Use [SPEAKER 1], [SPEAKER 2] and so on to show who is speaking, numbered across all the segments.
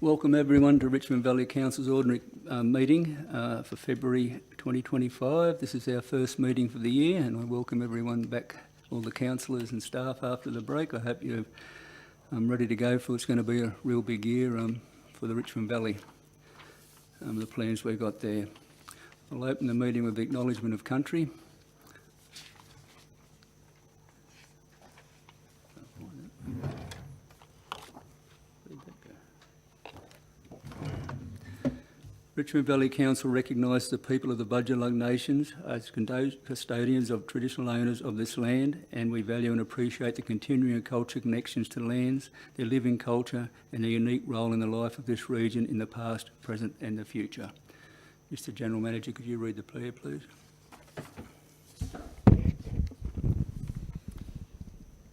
[SPEAKER 1] Welcome everyone to Richmond Valley Council's ordinary meeting for February 2025. This is our first meeting for the year, and I welcome everyone back, all the councillors and staff after the break. I hope you're ready to go for it's going to be a real big year for the Richmond Valley, the plans we've got there. I'll open the meeting with the acknowledgement of country. Richmond Valley Council recognises the people of the Budjalug Nations as custodians of traditional owners of this land, and we value and appreciate the continuing cultural connections to lands, their living culture and their unique role in the life of this region in the past, present and the future. Mr General Manager, could you read the prayer, please?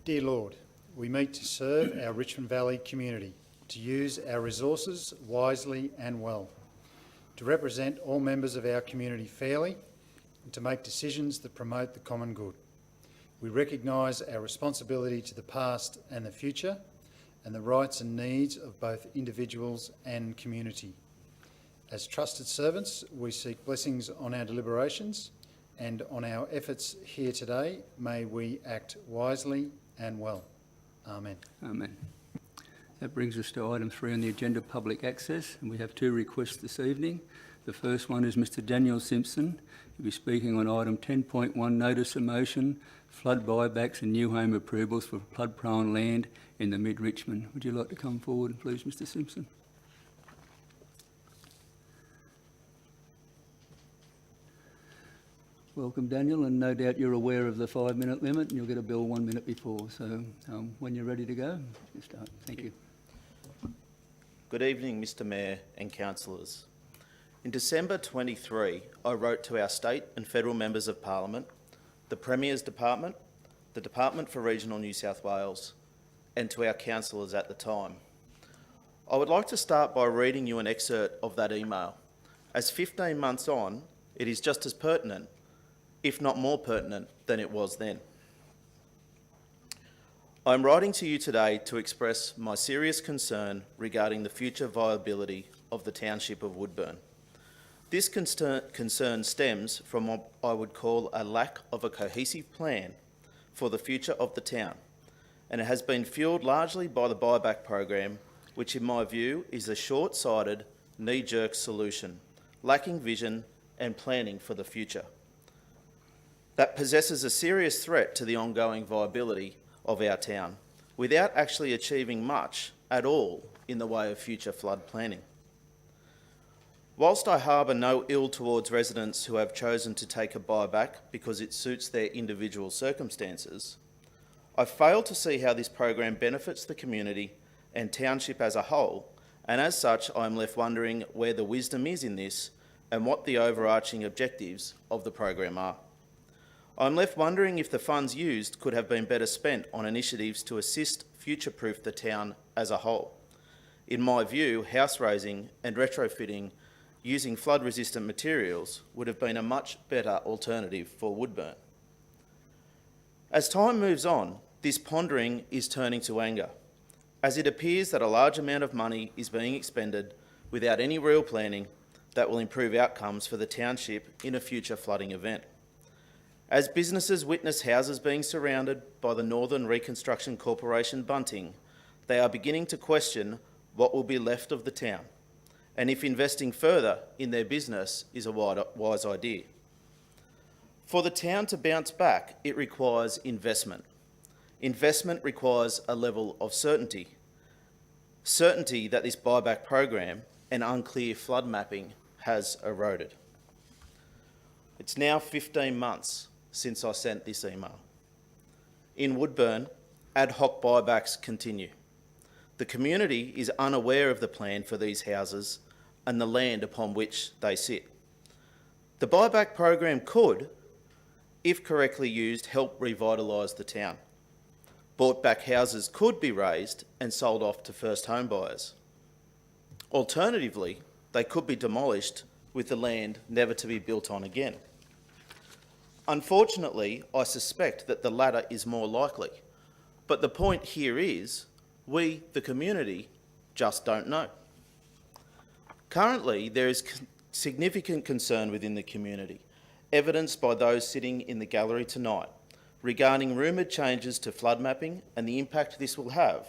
[SPEAKER 2] Dear Lord, we meet to serve our Richmond Valley community, to use our resources wisely and well, to represent all members of our community fairly, and to make decisions that promote the common good. We recognise our responsibility to the past and the future, and the rights and needs of both individuals and community. As trusted servants, we seek blessings on our deliberations and on our efforts here today. May we act wisely and well. Amen.
[SPEAKER 1] Amen. That brings us to item 3 on the agenda, public access, and we have 2 requests this evening. The first one is Mr Daniel Simpson. He'll be speaking on item 10.1, notice of motion, flood buybacks and new home approvals for flood-prone land in the mid-Richmond. Would you like to come forward, please, Mr Simpson? Welcome, Daniel, and no doubt you're aware of the 5-minute limit and you'll get a bell 1 minute before. So when you're ready to go, you start. Thank you.
[SPEAKER 3] Good evening, Mr Mayor and councillors. In December 23, I wrote to our state and federal members of Parliament, the Premier's Department, the Department for Regional New South Wales, and to our councillors at the time. I would like to start by reading you an excerpt of that email, as 15 months on, it is just as pertinent, if not more pertinent, than it was then. I am writing to you today to express my serious concern regarding the future viability of the township of Woodburn. This concern stems from what I would call a lack of a cohesive plan for the future of the town, and it has been fuelled largely by the buyback program, which in my view is a short-sighted, knee-jerk solution, lacking vision and planning for the future, that possesses a serious threat to the ongoing viability of our town, without actually achieving much at all in the way of future flood planning. Whilst I harbour no ill towards residents who have chosen to take a buyback because it suits their individual circumstances, I fail to see how this program benefits the community and township as a whole, and as such I am left wondering where the wisdom is in this and what the overarching objectives of the program are. I'm left wondering if the funds used could have been better spent on initiatives to assist future-proof the town as a whole. In my view, house raising and retrofitting using flood-resistant materials would have been a much better alternative for Woodburn. As time moves on, this pondering is turning to anger, as it appears that a large amount of money is being expended without any real planning that will improve outcomes for the township in a future flooding event. As businesses witness houses being surrounded by the Northern Reconstruction Corporation bunting, they are beginning to question what will be left of the town, and if investing further in their business is a wise idea. For the town to bounce back, it requires investment. Investment requires a level of certainty. Certainty that this buyback program and unclear flood mapping has eroded. It's now 15 months since I sent this email. In Woodburn, ad hoc buybacks continue. The community is unaware of the plan for these houses and the land upon which they sit. The buyback program could, if correctly used, help revitalise the town. Bought back houses could be raised and sold off to first home buyers. Alternatively, they could be demolished with the land never to be built on again. Unfortunately, I suspect that the latter is more likely, but the point here is we, the community, just don't know. Currently, there is significant concern within the community, evidenced by those sitting in the gallery tonight, regarding rumoured changes to flood mapping and the impact this will have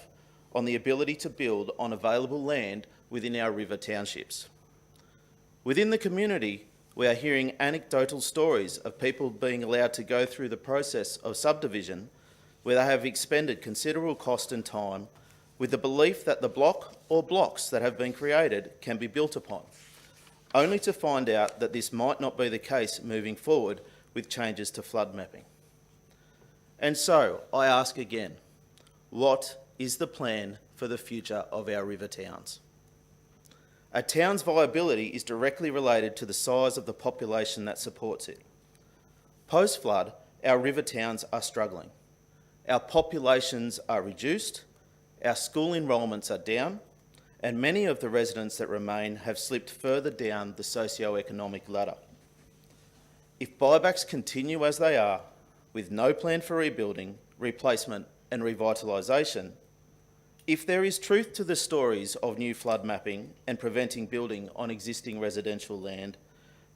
[SPEAKER 3] on the ability to build on available land within our river townships. Within the community, we are hearing anecdotal stories of people being allowed to go through the process of subdivision where they have expended considerable cost and time with the belief that the block or blocks that have been created can be built upon, only to find out that this might not be the case moving forward with changes to flood mapping. And so, I ask again, what is the plan for the future of our river towns? A town's viability is directly related to the size of the population that supports it. Post-flood, our river towns are struggling. Our populations are reduced, our school enrolments are down, and many of the residents that remain have slipped further down the socio-economic ladder. If buybacks continue as they are, with no plan for rebuilding, replacement and revitalisation, if there is truth to the stories of new flood mapping and preventing building on existing residential land,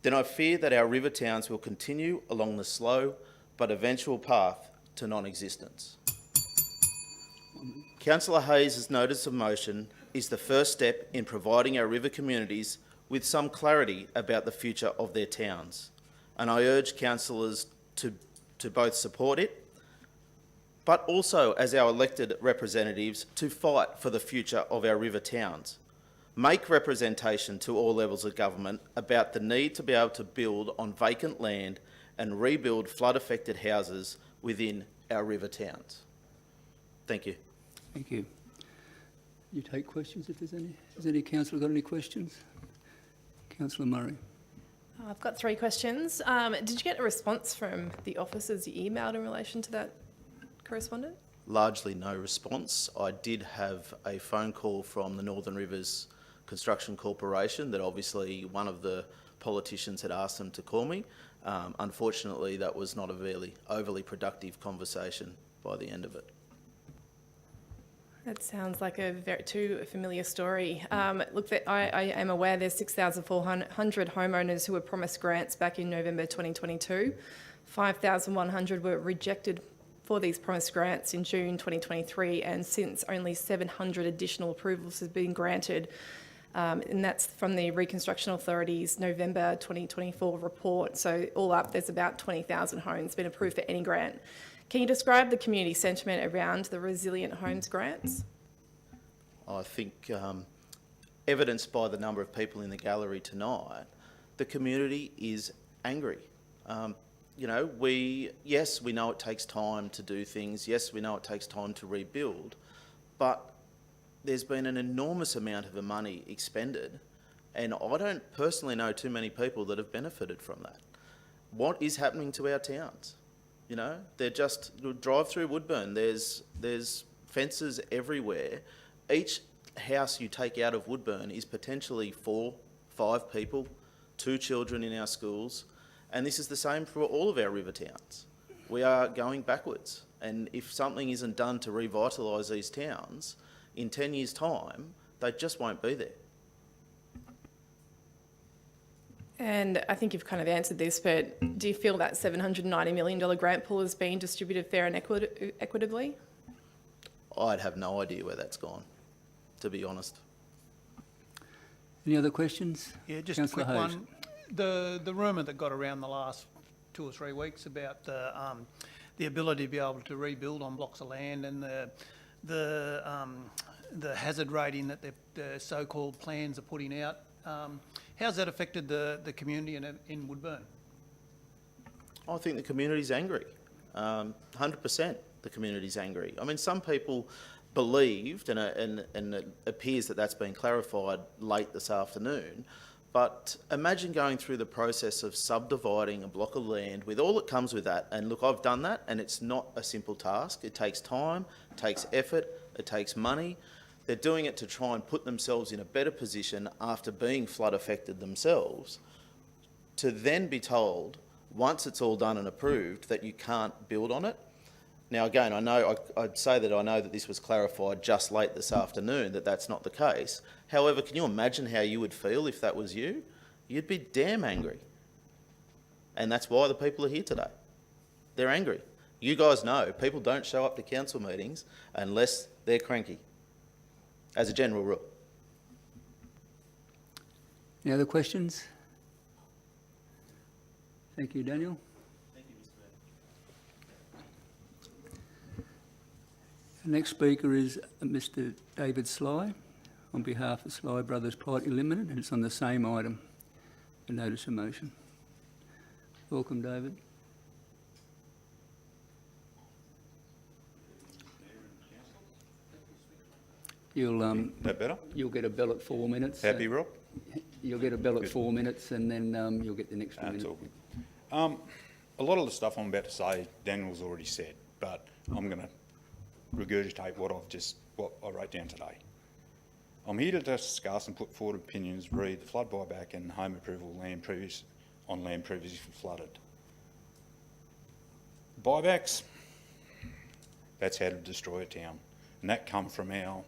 [SPEAKER 3] then I fear that our river towns will continue along the slow but eventual path to non-existence. Councillor Hayes' notice of motion is the first step in providing our river communities with some clarity about the future of their towns, and I urge councillors to both support it, but also as our elected representatives to fight for the future of our river towns. Make representation to all levels of government about the need to be able to build on vacant land and rebuild flood-affected houses within our river towns. Thank you.
[SPEAKER 1] Thank you. You take questions if there's any. Has any councillor got any questions? Councillor Murray.
[SPEAKER 4] I've got 3 questions. Did you get a response from the officers you emailed in relation to that correspondence?
[SPEAKER 3] Largely no response. I did have a phone call from the Northern Rivers Construction Corporation that obviously one of the politicians had asked them to call me. Unfortunately, that was not a very overly productive conversation by the end of it.
[SPEAKER 4] That sounds like a too familiar story. Look, I am aware there's 6,400 homeowners who were promised grants back in November 2022. 5,100 were rejected for these promised grants in June 2023, and since only 700 additional approvals have been granted. And that's from the Reconstruction Authority's November 2024 report. So all up, there's about 20,000 homes been approved for any grant. Can you describe the community sentiment around the Resilient Homes grants?
[SPEAKER 3] I think, evidenced by the number of people in the gallery tonight, the community is angry. You know, yes, we know it takes time to do things. Yes, we know it takes time to rebuild, but there's been an enormous amount of money expended, and I don't personally know too many people that have benefited from that. What is happening to our towns? You know, they're just, drive through Woodburn, there's fences everywhere. Each house you take out of Woodburn is potentially 4, 5 people, 2 children in our schools, and this is the same for all of our river towns. We are going backwards, and if something isn't done to revitalise these towns, in 10 years' time, they just won't be there.
[SPEAKER 4] And I think you've kind of answered this, but do you feel that $790 million grant pool is being distributed fair and equitably?
[SPEAKER 3] I'd have no idea where that's gone, to be honest.
[SPEAKER 1] Any other questions?
[SPEAKER 5] Yeah, just
[SPEAKER 1] Councillor
[SPEAKER 5] a quick
[SPEAKER 1] Hayes.
[SPEAKER 5] one. The rumour that got around the last 2 or 3 weeks about the ability to be able to rebuild on blocks of land and the hazard rating that the so-called plans are putting out. How's that affected the community in Woodburn?
[SPEAKER 3] I think the community's angry. 100% the community's angry. I mean, some people believed, and it appears that that's been clarified late this afternoon, but imagine going through the process of subdividing a block of land with all that comes with that. And look, I've done that, and it's not a simple task. It takes time, it takes effort, it takes money. They're doing it to try and put themselves in a better position after being flood affected themselves, to then be told, once it's all done and approved, that you can't build on it. Now, again, I'd say that I know that this was clarified just late this afternoon, that that's not the case. However, can you imagine how you would feel if that was you? You'd be damn angry. And that's why the people are here today. They're angry. You guys know people don't show up to council meetings unless they're cranky, as a general rule.
[SPEAKER 1] Any other questions? Thank you, Daniel. The next speaker is Mr. David Sly on behalf of Sly Brothers Property Limited, and it's on the same item, the notice of motion. Welcome, David.
[SPEAKER 6] That better?
[SPEAKER 1] You'll get a bell at 4 minutes.
[SPEAKER 6] Happy, Rob?
[SPEAKER 1] You'll get a bell at 4 minutes, and then you'll get the next 1
[SPEAKER 6] That's
[SPEAKER 1] minute.
[SPEAKER 6] all good. A lot of the stuff I'm about to say, Daniel's already said, but I'm going to regurgitate what I wrote down today. I'm here to discuss and put forward opinions re the flood buyback and home approval on land previously flooded. Buybacks, that's how to destroy a town. And that come from our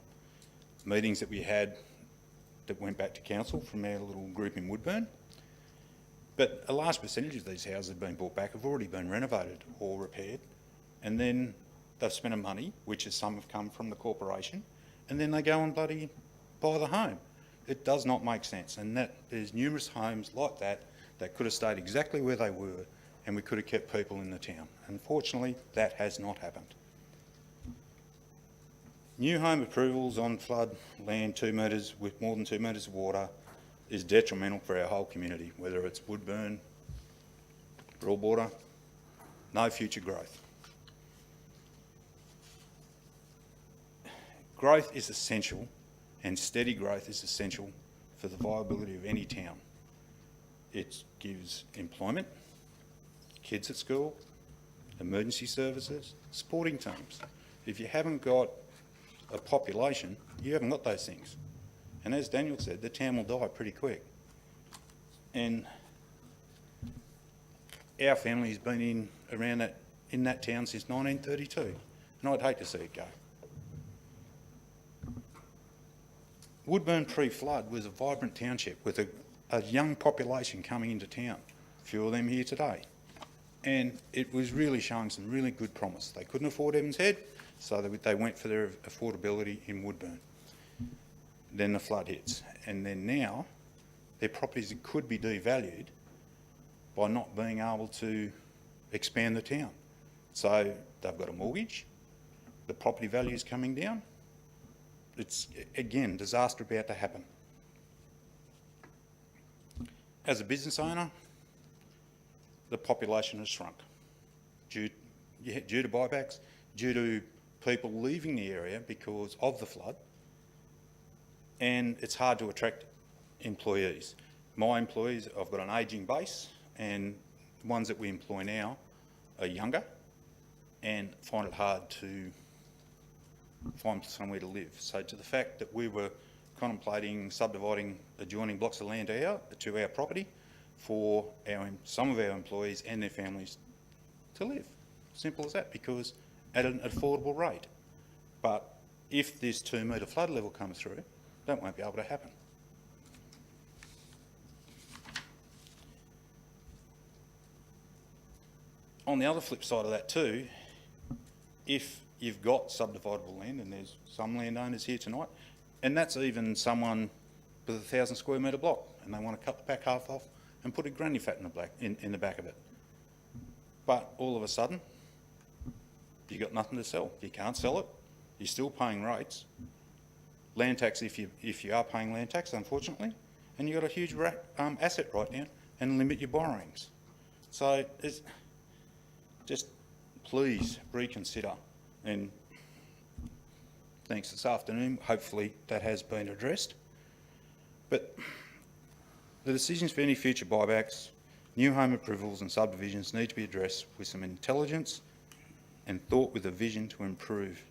[SPEAKER 6] meetings that we had that went back to council from our little group in Woodburn. But a large percentage of these houses have been bought back, have already been renovated or repaired, and then they've spent a money, which is some have come from the corporation, and then they go and bloody buy the home. It does not make sense, and that there's numerous homes like that that could have stayed exactly where they were, and we could have kept people in the town. Unfortunately, that has not happened. New home approvals on flood land 2 metres with more than 2 metres of water is detrimental for our whole community, whether it's Woodburn, Broadwater, no future growth. Growth is essential, and steady growth is essential for the viability of any town. It gives employment, kids at school, emergency services, sporting teams. If you haven't got a population, you haven't got those things. And as Daniel said, the town will die pretty quick. And our family's been in that town since 1932, and I'd hate to see it go. Woodburn pre-flood was a vibrant township with a young population coming into town. A few of them here today. And it was really showing some really good promise. They couldn't afford Evans Head, so they went for their affordability in Woodburn. Then the flood hits, and then now their properties could be devalued by not being able to expand the town. So they've got a mortgage, the property value is coming down. It's, again, disaster about to happen. As a business owner, the population has shrunk due to buybacks, due to people leaving the area because of the flood, and it's hard to attract employees. My employees, I've got an ageing base, and the ones that we employ now are younger and find it hard to find somewhere to live. So to the fact that we were contemplating subdividing adjoining blocks of land to our property for some of our employees and their families to live. Simple as that, because at an affordable rate. But if this 2 metre flood level comes through, that won't be able to happen. On the other flip side of that too, if you've got subdividable land, and there's some landowners here tonight, and that's even someone with a 1,000 square metre block, and they want to cut the back half off and put a granny fat in the back of it. But all of a sudden, you've got nothing to sell. You can't sell it. You're still paying rates. Land tax, if you are paying land tax, unfortunately, and you've got a huge asset write-down and limit your borrowings. So just please reconsider, and thanks this afternoon, hopefully that has been addressed. But the decisions for any future buybacks, new home approvals and subdivisions need to be addressed with some intelligence and thought with a vision to improve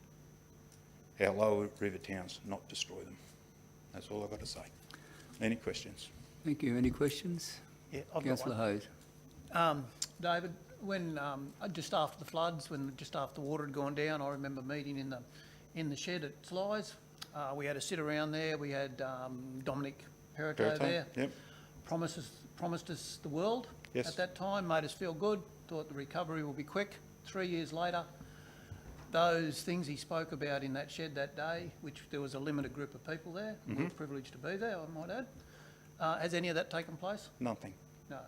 [SPEAKER 6] our lower river towns, not destroy them. That's all I've got to say. Any questions?
[SPEAKER 1] Thank you. Any questions?
[SPEAKER 5] Yeah, I've got
[SPEAKER 1] Councillor
[SPEAKER 5] one.
[SPEAKER 1] Hose.
[SPEAKER 5] David, when just after the floods, just after the water had gone down, I remember meeting in the shed at Sly's. We had a sit around there. We had Dominic Perrotto there.
[SPEAKER 6] Yep.
[SPEAKER 5] Promised us the world
[SPEAKER 6] Yes.
[SPEAKER 5] at that time, made us feel good, thought the recovery will be quick. 3 years later, those things he spoke about in that shed that day, which there was a limited group of people there, we were privileged to be there, I might add. Has any of that taken place?
[SPEAKER 6] Nothing.
[SPEAKER 5] No,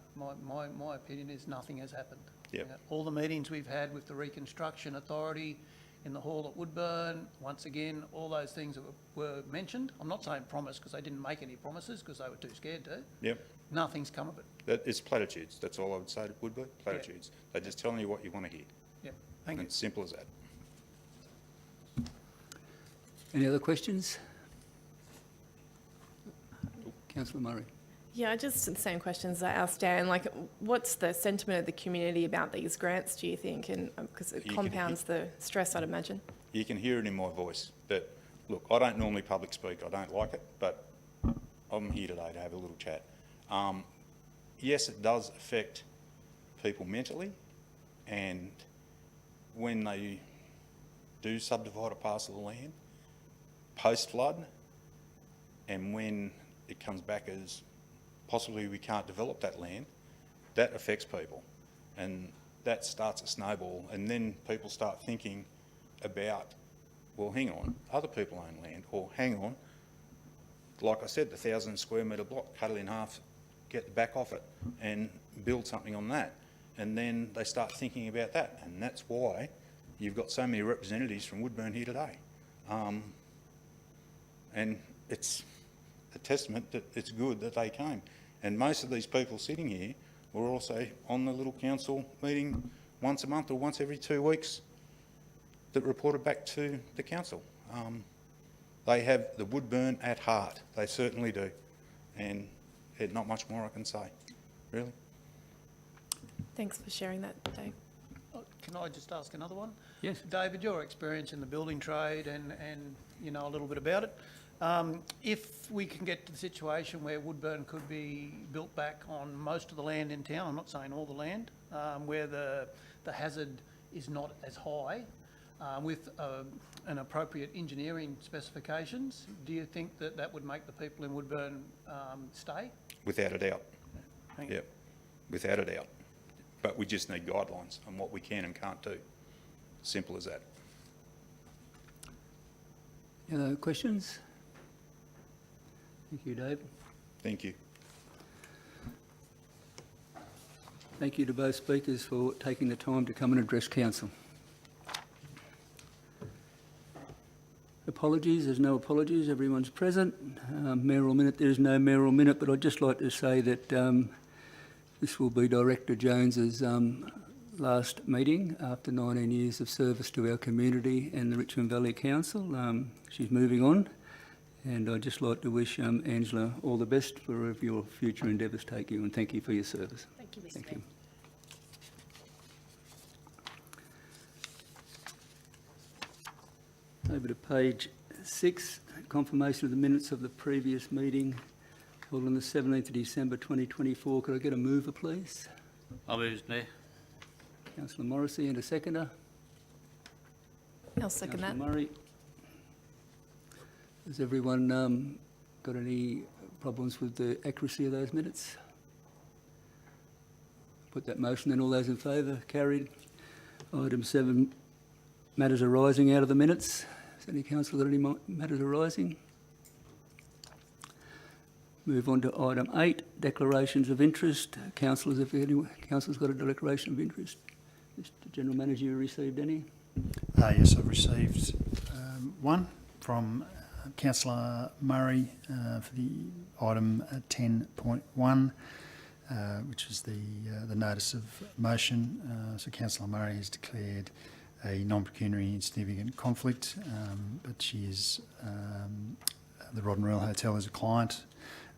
[SPEAKER 5] my opinion is nothing has happened.
[SPEAKER 6] Yep.
[SPEAKER 5] You know, all the meetings we've had with the Reconstruction Authority in the hall at Woodburn, once again, all those things that were mentioned. I'm not saying promise because they didn't make any promises because they were too scared to.
[SPEAKER 6] Yep.
[SPEAKER 5] Nothing's come of it.
[SPEAKER 6] It's platitudes. That's all I would say to Woodburn. Platitudes. They're just telling you what you want to hear.
[SPEAKER 5] Yeah, thank
[SPEAKER 6] And
[SPEAKER 5] you.
[SPEAKER 6] it's simple as that.
[SPEAKER 1] Any other questions? Councillor Murray.
[SPEAKER 4] Yeah, just the same questions I asked Dan. Like, what's the sentiment of the community about these grants, do you think? And because it
[SPEAKER 6] You can
[SPEAKER 4] compounds the stress, I'd imagine.
[SPEAKER 6] You can hear it in my voice. But look, I don't normally public speak. I don't like it, but I'm here today to have a little chat. Yes, it does affect people mentally, and when they do subdivide a parcel of land post-flood, and when it comes back as possibly we can't develop that land, that affects people, and that starts a snowball, and then people start thinking about, well, hang on, other people own land, or hang on, like I said, the 1,000 square metre block, cut it in half, get the back off it, and build something on that, and then they start thinking about that, and that's why you've got so many representatives from Woodburn here today, and it's a testament that it's good that they came. And most of these people sitting here were also on the little council meeting once a month or once every 2 weeks that reported back to the council. They have the Woodburn at heart. They certainly do. And not much more I can say, really.
[SPEAKER 4] Thanks for sharing that, Dave.
[SPEAKER 5] Can I just ask another one?
[SPEAKER 1] Yes.
[SPEAKER 5] David, your experience in the building trade and you know a little bit about it. If we can get to the situation where Woodburn could be built back on most of the land in town, I'm not saying all the land, where the hazard is not as high, with an appropriate engineering specifications, do you think that that would make the people in Woodburn stay?
[SPEAKER 6] Without a doubt.
[SPEAKER 5] Thank you.
[SPEAKER 6] Yep, without a doubt. But we just need guidelines on what we can and can't do. Simple as that.
[SPEAKER 1] Any other questions? Thank you, Dave.
[SPEAKER 6] Thank you.
[SPEAKER 1] Thank you to both speakers for taking the time to come and address council. Apologies, there's no apologies, everyone's present. Mayoral minute, there's no mayoral minute, but I'd just like to say that this will be Director Jones's last meeting after 19 years of service to our community and the Richmond Valley Council. She's moving on, and I'd just like to wish Angela all the best for wherever your future endeavours take you, and thank you for your service.
[SPEAKER 4] Thank you, Mr.
[SPEAKER 1] Thank
[SPEAKER 4] Mayor.
[SPEAKER 1] you. Over to page 6, confirmation of the minutes of the previous meeting held on the 17th of December 2024. Could I get a mover, please?
[SPEAKER 7] I'll move, Mayor.
[SPEAKER 1] Councillor Morrissey and a seconder.
[SPEAKER 4] I'll second that.
[SPEAKER 1] Councillor Murray. Has everyone got any problems with the accuracy of those minutes? Put that motion then. All those in favour? Carried. Item 7, matters arising out of the minutes. Has any councillor got any matters arising? Move on to item 8, declarations of interest. Councillors, if any councillor's got a declaration of interest. Mr General Manager, you received any?
[SPEAKER 2] Yes, I've received one from Councillor Murray for the item 10.1, which is the notice of motion. So Councillor Murray has declared a non-pecuniary insignificant conflict, but she is the Rod and Reel Hotel as a client,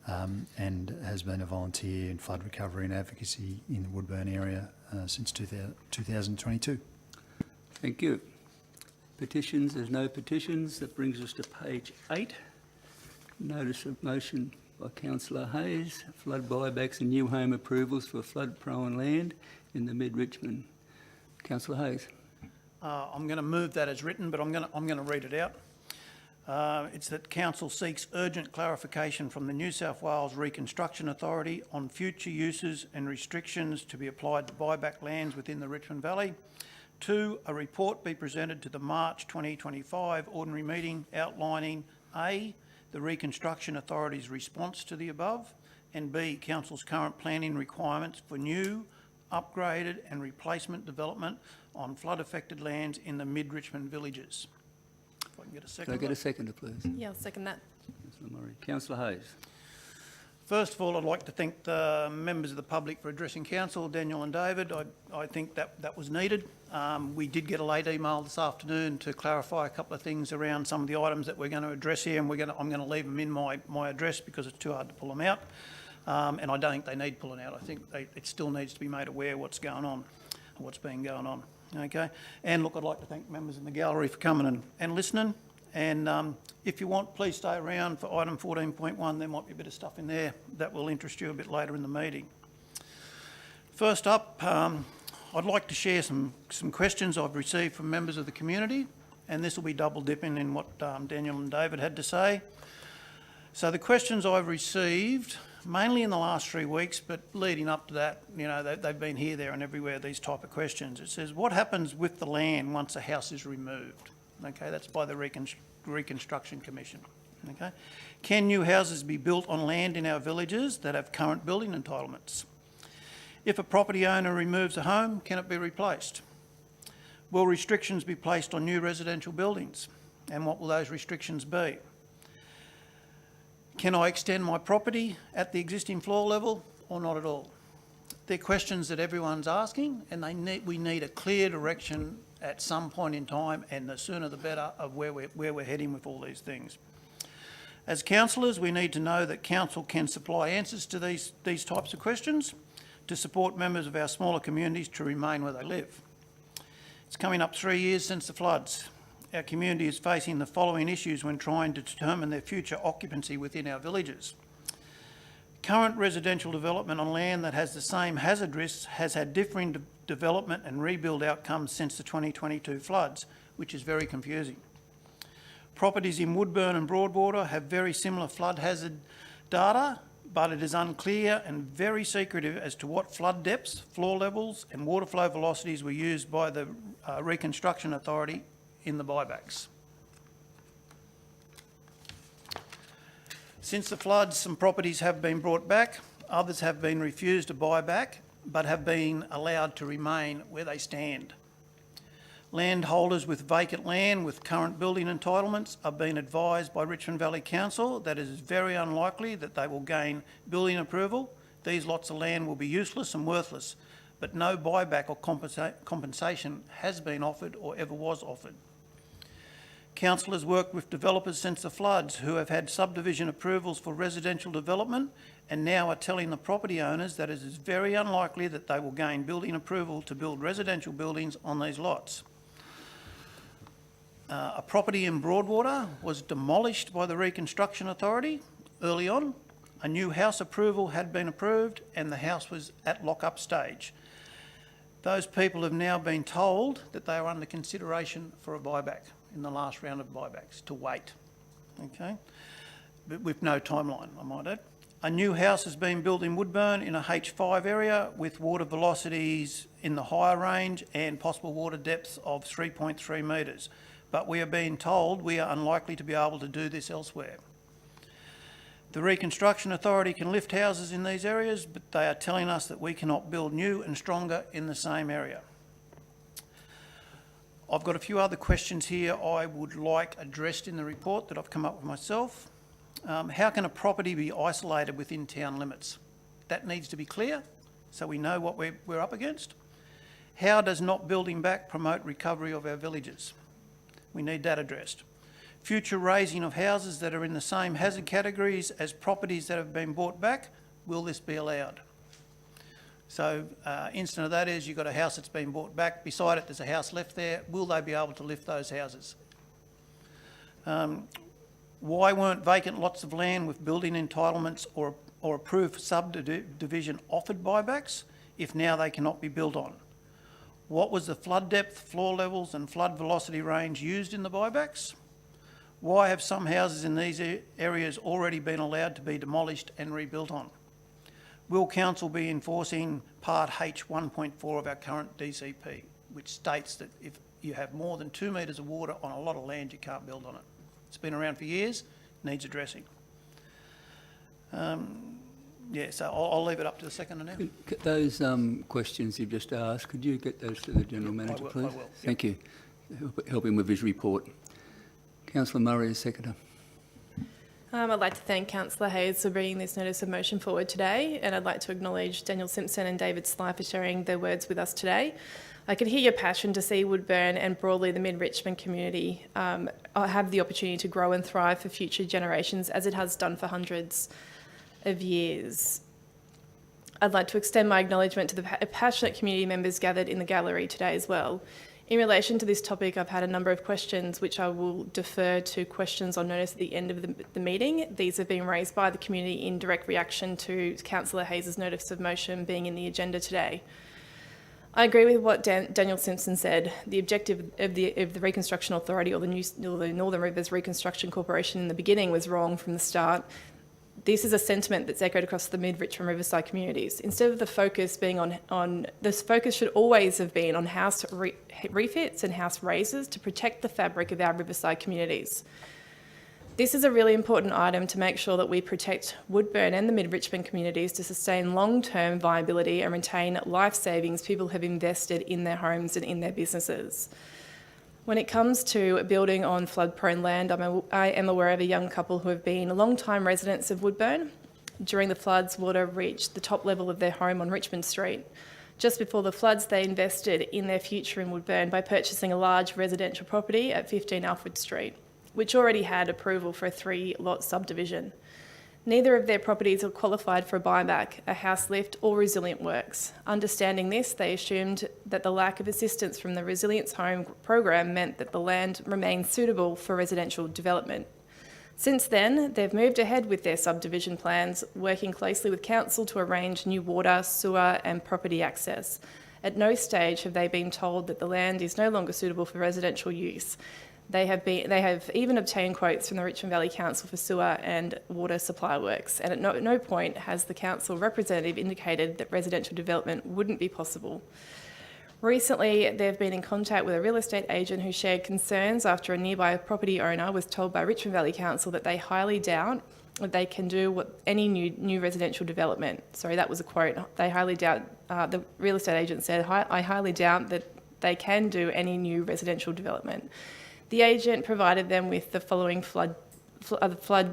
[SPEAKER 2] and has been a volunteer in flood recovery and advocacy in the Woodburn area since 2022.
[SPEAKER 1] Thank you. Petitions, there's no petitions. That brings us to page 8. Notice of motion by Councillor Hayes, flood buybacks and new home approvals for flood-prone land in the mid-Richmond. Councillor Hayes.
[SPEAKER 5] I'm going to move that as written, but I'm going to read it out. It's that council seeks urgent clarification from the New South Wales Reconstruction Authority on future uses and restrictions to be applied to buyback lands within the Richmond Valley. 2, a report be presented to the March 2025 ordinary meeting outlining A, the Reconstruction Authority's response to the above, and B, council's current planning requirements for new, upgraded and replacement development on flood-affected lands in the mid-Richmond villages. If I can get a second.
[SPEAKER 1] Can I get a seconder, please?
[SPEAKER 4] Yeah, I'll second that.
[SPEAKER 1] Councillor Murray. Councillor Hayes.
[SPEAKER 5] First of all, I'd like to thank the members of the public for addressing council, Daniel and David. I think that was needed. We did get a late email this afternoon to clarify a couple of things around some of the items that we're going to address here, and I'm going to leave them in my address because it's too hard to pull them out. And I don't think they need pulling out. I think it still needs to be made aware what's going on, what's been going on. Okay. And look, I'd like to thank members in the gallery for coming and listening. And if you want, please stay around for item 14.1. There might be a bit of stuff in there that will interest you a bit later in the meeting. First up, I'd like to share some questions I've received from members of the community, and this will be double dipping in what Daniel and David had to say. So the questions I've received, mainly in the last 3 weeks, but leading up to that, you know, they've been here, there and everywhere, these type of questions. It says, what happens with the land once a house is removed? Okay, that's by the Reconstruction Commission. Okay, can new houses be built on land in our villages that have current building entitlements? If a property owner removes a home, can it be replaced? Will restrictions be placed on new residential buildings? And what will those restrictions be? Can I extend my property at the existing floor level or not at all? They're questions that everyone's asking, and we need a clear direction at some point in time, and the sooner the better, of where we're heading with all these things. As councillors, we need to know that council can supply answers to these types of questions to support members of our smaller communities to remain where they live. It's coming up 3 years since the floods. Our community is facing the following issues when trying to determine their future occupancy within our villages. Current residential development on land that has the same hazard risks has had differing development and rebuild outcomes since the 2022 floods, which is very confusing. Properties in Woodburn and Broadwater have very similar flood hazard data, but it is unclear and very secretive as to what flood depths, floor levels and water flow velocities were used by the Reconstruction Authority in the buybacks. Since the floods, some properties have been brought back, others have been refused to buy back, but have been allowed to remain where they stand. Landholders with vacant land with current building entitlements are being advised by Richmond Valley Council that it is very unlikely that they will gain building approval. These lots of land will be useless and worthless, but no buyback or compensation has been offered or ever was offered. Council has worked with developers since the floods who have had subdivision approvals for residential development and now are telling the property owners that it is very unlikely that they will gain building approval to build residential buildings on these lots. A property in Broadwater was demolished by the Reconstruction Authority early on. A new house approval had been approved and the house was at lock-up stage. Those people have now been told that they are under consideration for a buyback in the last round of buybacks, to wait, okay? But with no timeline, I might add. A new house has been built in Woodburn in a H5 area with water velocities in the higher range and possible water depths of 3.3 metres. But we are being told we are unlikely to be able to do this elsewhere. The Reconstruction Authority can lift houses in these areas, but they are telling us that we cannot build new and stronger in the same area. I've got a few other questions here I would like addressed in the report that I've come up with myself. How can a property be isolated within town limits? That needs to be clear so we know what we're up against. How does not building back promote recovery of our villages? We need that addressed. Future raising of houses that are in the same hazard categories as properties that have been bought back, will this be allowed? So, instant of that is you've got a house that's been bought back, beside it there's a house left there, will they be able to lift those houses? Why weren't vacant lots of land with building entitlements or approved subdivision offered buybacks? if now they cannot be built on? What was the flood depth, floor levels and flood velocity range used in the buybacks? Why have some houses in these areas already been allowed to be demolished and rebuilt on? Will Council be enforcing Part H 1.4 of our current DCP, which states that if you have more than 2 metres of water on a lot of land, you can't build on it? It's been around for years, needs addressing. Yeah, so I'll leave it up to the seconder now.
[SPEAKER 1] Those questions you've just asked, could you get those to the General Manager,
[SPEAKER 5] will,
[SPEAKER 1] please?
[SPEAKER 5] I will,
[SPEAKER 1] Thank you. Help him with his report. Councillor Murray, as seconder.
[SPEAKER 4] I'd like to thank Councillor Hayes for bringing this notice of motion forward today, and I'd like to acknowledge Daniel Simpson and David Sly for sharing their words with us today. I can hear your passion to see Woodburn and broadly the Mid-Richmond community have the opportunity to grow and thrive for future generations, as it has done for hundreds of years. I'd like to extend my acknowledgement to the passionate community members gathered in the gallery today as well. In relation to this topic, I've had a number of questions which I will defer to questions on notice at the end of the meeting. These have been raised by the community in direct reaction to Councillor Hayes' notice of motion being in the agenda today. I agree with what Daniel Simpson said. The objective of the Reconstruction Authority or the Northern Rivers Reconstruction Corporation in the beginning was wrong from the start. This is a sentiment that's echoed across the Mid-Richmond Riverside communities. Instead of the focus being on this focus should always have been on house refits and house raises to protect the fabric of our Riverside communities. This is a really important item to make sure that we protect Woodburn and the Mid-Richmond communities to sustain long-term viability and retain life savings people have invested in their homes and in their businesses. When it comes to building on flood-prone land, I am aware of a young couple who have been long-time residents of Woodburn. During the floods, water reached the top level of their home on Richmond Street. Just before the floods, they invested in their future in Woodburn by purchasing a large residential property at 15 Alfred Street, which already had approval for a 3-lot subdivision. Neither of their properties are qualified for a buyback, a house lift or resilient works. Understanding this, they assumed that the lack of assistance from the Resilience Home program meant that the land remained suitable for residential development. Since then, they've moved ahead with their subdivision plans, working closely with council to arrange new water, sewer and property access. At no stage have they been told that the land is no longer suitable for residential use. They have even obtained quotes from the Richmond Valley Council for sewer and water supply works, and at no point has the council representative indicated that residential development wouldn't be possible. Recently, they've been in contact with a real estate agent who shared concerns after a nearby property owner was told by Richmond Valley Council that they highly doubt that they can do any new residential development. Sorry, that was a quote. They highly doubt, the real estate agent said, I highly doubt that they can do any new residential development. The agent provided them with the following flood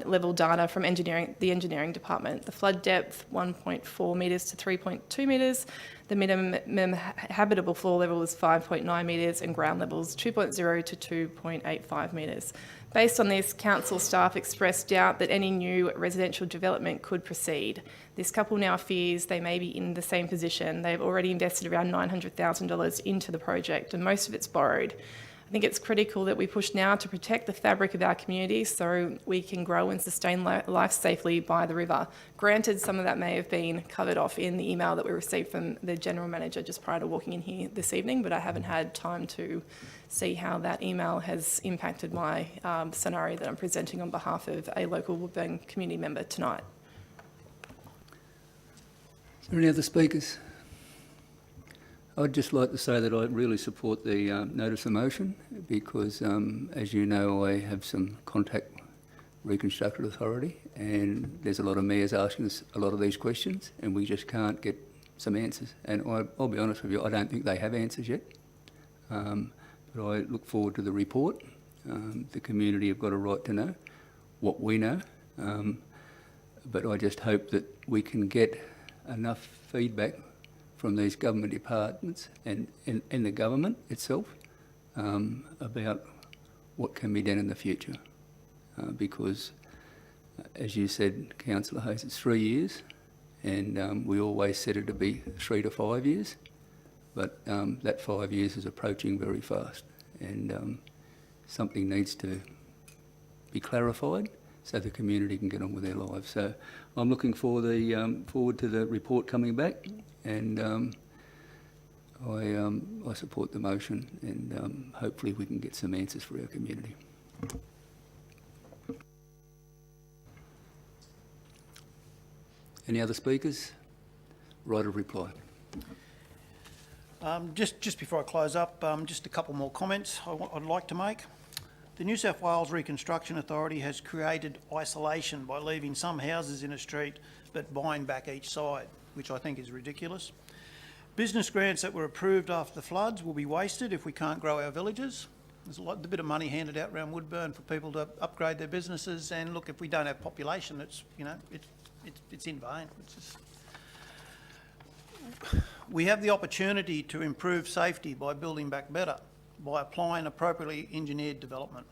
[SPEAKER 4] level data from the engineering department. The flood depth, 1.4 metres to 3.2 metres. The minimum habitable floor level is 5.9 metres and ground levels 2.0 to 2.85 metres. Based on this, council staff expressed doubt that any new residential development could proceed. This couple now fears they may be in the same position. They've already invested around $900,000 into the project and most of it's borrowed. I think it's critical that we push now to protect the fabric of our community so we can grow and sustain life safely by the river. Granted, some of that may have been covered off in the email that we received from the General Manager just prior to walking in here this evening, but I haven't had time to see how that email has impacted my scenario that I'm presenting on behalf of a local Woodburn community member tonight.
[SPEAKER 1] Is there any other speakers? I'd just like to say that I really support the notice of motion because, as you know, I have some contact with Reconstruction Authority and there's a lot of mayors asking us a lot of these questions and we just can't get some answers. And I'll be honest with you, I don't think they have answers yet. But I look forward to the report. The community have got a right to know what we know. But I just hope that we can get enough feedback from these government departments and the government itself about what can be done in the future. Because, as you said, Councillor Hayes, it's 3 years and we always said it to be 3 to 5 years, but that 5 years is approaching very fast and something needs to be clarified so the community can get on with their lives. So I'm looking forward to the report coming back and I support the motion, and hopefully we can get some answers for our community. Any other speakers? Right of reply.
[SPEAKER 5] Just before I close up, just a couple more comments I'd like to make. The New South Wales Reconstruction Authority has created isolation by leaving some houses in a street but buying back each side, which I think is ridiculous. Business grants that were approved after the floods will be wasted if we can't grow our villages. There's a bit of money handed out around Woodburn for people to upgrade their businesses, and look, if we don't have population, it's in vain. We have the opportunity to improve safety by building back better, by applying appropriately engineered development.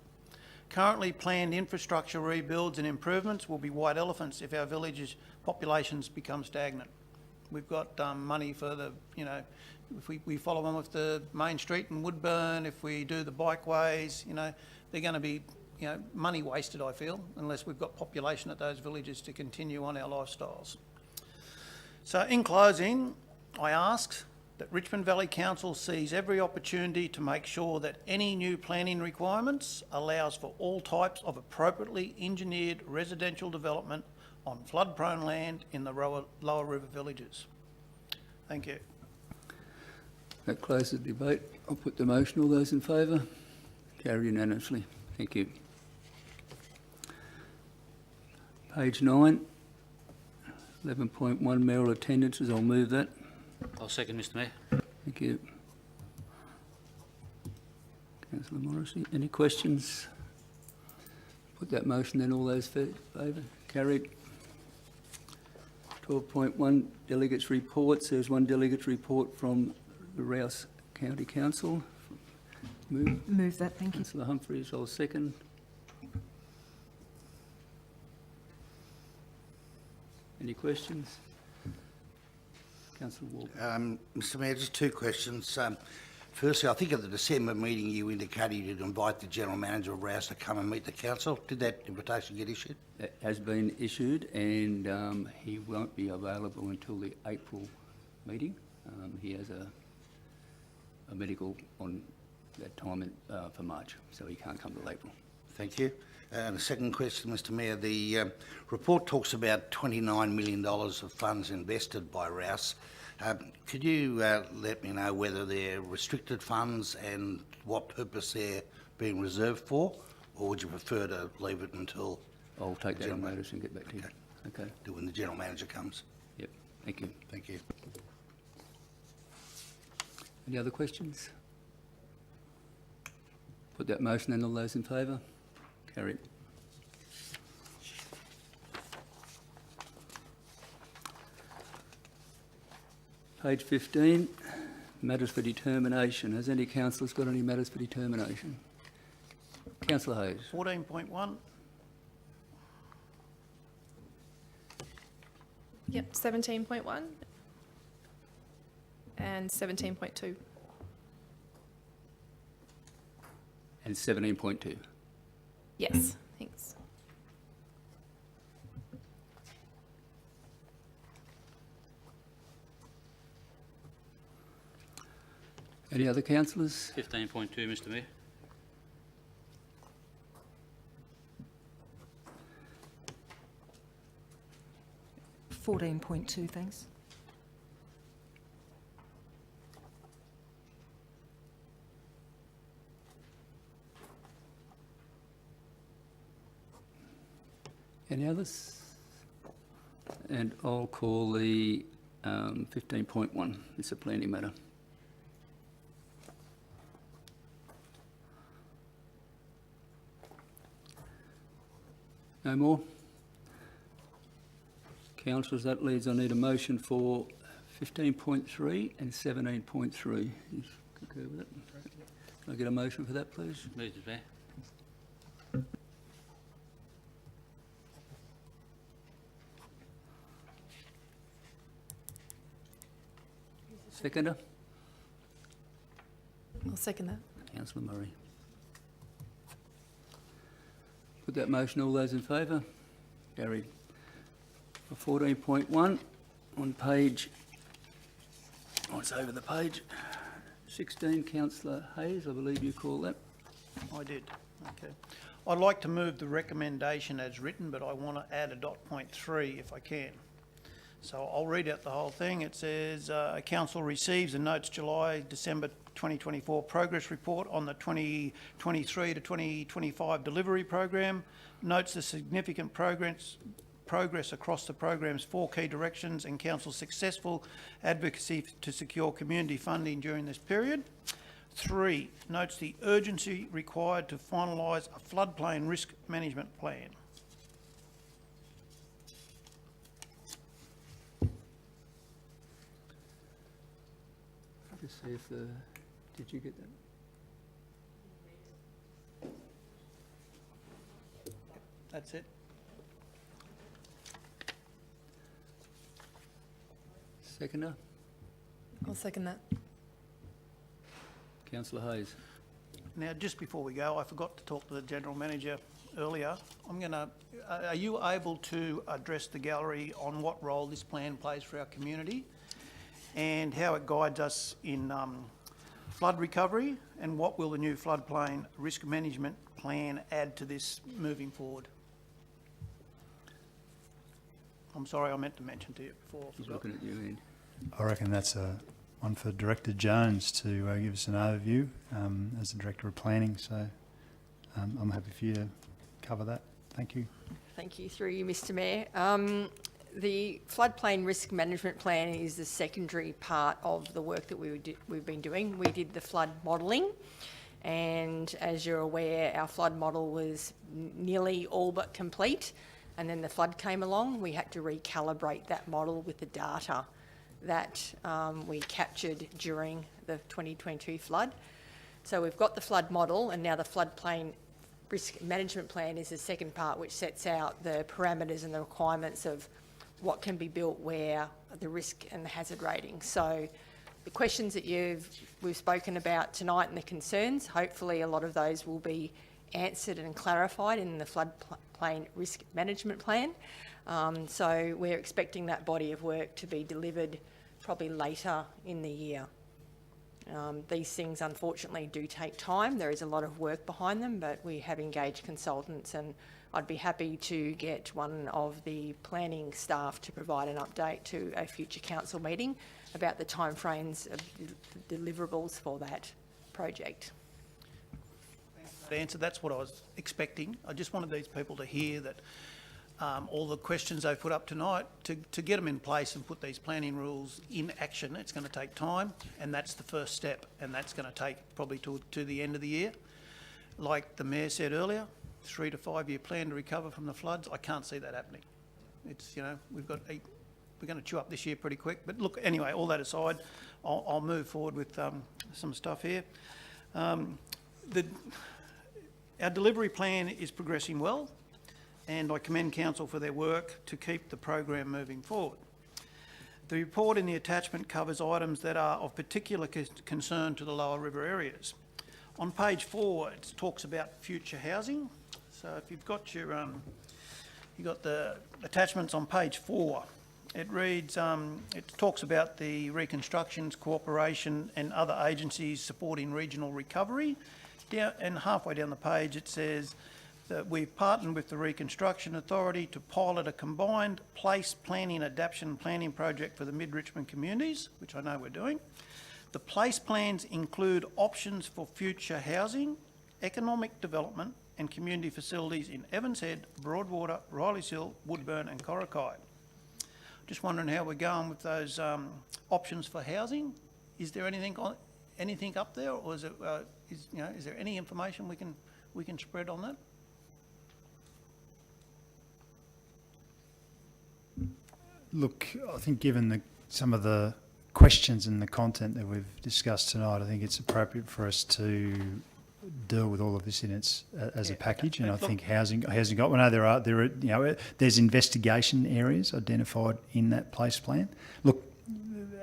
[SPEAKER 5] Currently planned infrastructure rebuilds and improvements will be white elephants if our villages' populations become stagnant. We've got money for the, if we follow on with the main street in Woodburn, if we do the bikeways, they're going to be, money wasted, I feel, unless we've got population at those villages to continue on our lifestyles. So in closing, I ask that Richmond Valley Council sees every opportunity to make sure that any new planning requirements allows for all types of appropriately engineered residential development on flood-prone land in the lower river villages. Thank you.
[SPEAKER 1] That closes the debate. I'll put the motion. All those in favour? Carried unanimously. Thank you. Page 9, 11.1 mayoral attendances. I'll move that.
[SPEAKER 7] I'll second, Mr Mayor.
[SPEAKER 1] Thank you. Councillor Morrissey, any questions? Put that motion then. All those in favour? Carried. 12.1 delegates' reports. There's one delegate's report from the Rouse County Council.
[SPEAKER 8] Move that, thank you.
[SPEAKER 1] Councillor Humphries, I'll second. Any questions? Councillor Walker.
[SPEAKER 9] Mr Mayor, just two questions. Firstly, I think at the December meeting you indicated you'd invite the General Manager of Rouse to come and meet the Council. Did that invitation get issued?
[SPEAKER 1] It has been issued, and he won't be available until the April meeting. He has a medical on that time for March, so he can't come till April.
[SPEAKER 9] Thank you. And the second question, Mr Mayor, the report talks about $29 million of funds invested by Rouse. Could you let me know whether they're restricted funds and what purpose they're being reserved for, or would you prefer to leave it until...
[SPEAKER 1] I'll take that on notice and get back to you. Okay.
[SPEAKER 9] When the General Manager comes?
[SPEAKER 1] Yep. Thank you.
[SPEAKER 9] Thank you.
[SPEAKER 1] Any other questions? Put that motion in. All those in favour? Carried. Page 15, matters for determination. Has any councillors got any matters for determination? Councillor Hayes.
[SPEAKER 5] 14.1.
[SPEAKER 4] Yep, 17.1 and 17.2.
[SPEAKER 1] And 17.2.
[SPEAKER 4] Yes, thanks.
[SPEAKER 1] Any other councillors?
[SPEAKER 7] 15.2, Mr Mayor.
[SPEAKER 8] $14.2, thanks.
[SPEAKER 1] Any others? And I'll call the 15.1. It's a planning matter. No more? Councillors, that leads, I need a motion for 15.3 and 17.3. You concur with it? Can I get a motion for that, please?
[SPEAKER 7] Move, Mr Mayor.
[SPEAKER 1] Seconder?
[SPEAKER 4] I'll second that.
[SPEAKER 1] Councillor Murray. Put that motion. All those in favour? Carried. For 14.1 on page Oh, it's over the page. 16, Councillor Hayes, I believe you call that.
[SPEAKER 5] I did, okay. I'd like to move the recommendation as written, but I want to add a dot point 3 if I can. So I'll read out the whole thing. It says, Council receives and notes July-December 2024 progress report on the 2023 to 2025 delivery program, notes the significant progress across the program's 4 key directions and Council's successful advocacy to secure community funding during this period. 3, notes the urgency required to finalise a floodplain risk management plan.
[SPEAKER 1] Just see if the, did you get that?
[SPEAKER 5] That's it.
[SPEAKER 1] Seconder,
[SPEAKER 4] I'll second that.
[SPEAKER 1] Councillor Hayes.
[SPEAKER 5] Now, just before we go, I forgot to talk to the General Manager earlier. Are you able to address the gallery on what role this plan plays for our community and how it guides us in flood recovery, and what will the new floodplain risk management plan add to this moving forward? I'm sorry, I meant to mention to you before. I
[SPEAKER 1] He's
[SPEAKER 5] forgot.
[SPEAKER 1] looking at you, Ian.
[SPEAKER 10] I reckon that's one for Director Jones to give us an overview as the Director of Planning, so I'm happy for you to cover that. Thank you.
[SPEAKER 8] Thank you, through you, Mr Mayor. The floodplain risk management plan is the secondary part of the work that we've been doing. We did the flood modelling, and as you're aware, our flood model was nearly all but complete, and then the flood came along. We had to recalibrate that model with the data that we captured during the 2022 flood. So we've got the flood model, and now the floodplain risk management plan is the second part, which sets out the parameters and the requirements of what can be built where, the risk and the hazard rating. So the questions that we've spoken about tonight and the concerns, hopefully a lot of those will be answered and clarified in the floodplain risk management plan. So we're expecting that body of work to be delivered probably later in the year. These things unfortunately do take time. There is a lot of work behind them, but we have engaged consultants, and I'd be happy to get one of the planning staff to provide an update to a future council meeting about the timeframes of deliverables for that project.
[SPEAKER 5] That answer, that's what I was expecting. I just wanted these people to hear that all the questions they've put up tonight, to get them in place and put these planning rules in action. It's going to take time, and that's the first step, and that's going to take probably to the end of the year. Like the Mayor said earlier, 3 to 5 year plan to recover from the floods. I can't see that happening. It's, we're going to chew up this year pretty quick. But look, anyway, all that aside, I'll move forward with some stuff here. Our delivery plan is progressing well, and I commend Council for their work to keep the program moving forward. The report in the attachment covers items that are of particular concern to the lower river areas. On page 4, it talks about future housing. So if you've got your, you've got the attachments on page 4. It reads, it talks about the reconstructions, cooperation and other agencies supporting regional recovery. And halfway down the page it says that we've partnered with the Reconstruction Authority to pilot a combined place planning adaptation planning project for the mid-Richmond communities, which I know we're doing. The place plans include options for future housing, economic development and community facilities in Evans Head, Broadwater, Riley's Hill, Woodburn and Corrocky. Just wondering how we're going with those options for housing. Is there anything up there, or is it is there any information we can spread on that?
[SPEAKER 10] Look, I think given some of the questions and the content that we've discussed tonight, I think it's appropriate for us to deal with all of this in its as a package. And I think housing got. We know there's investigation areas identified in that place plan. Look,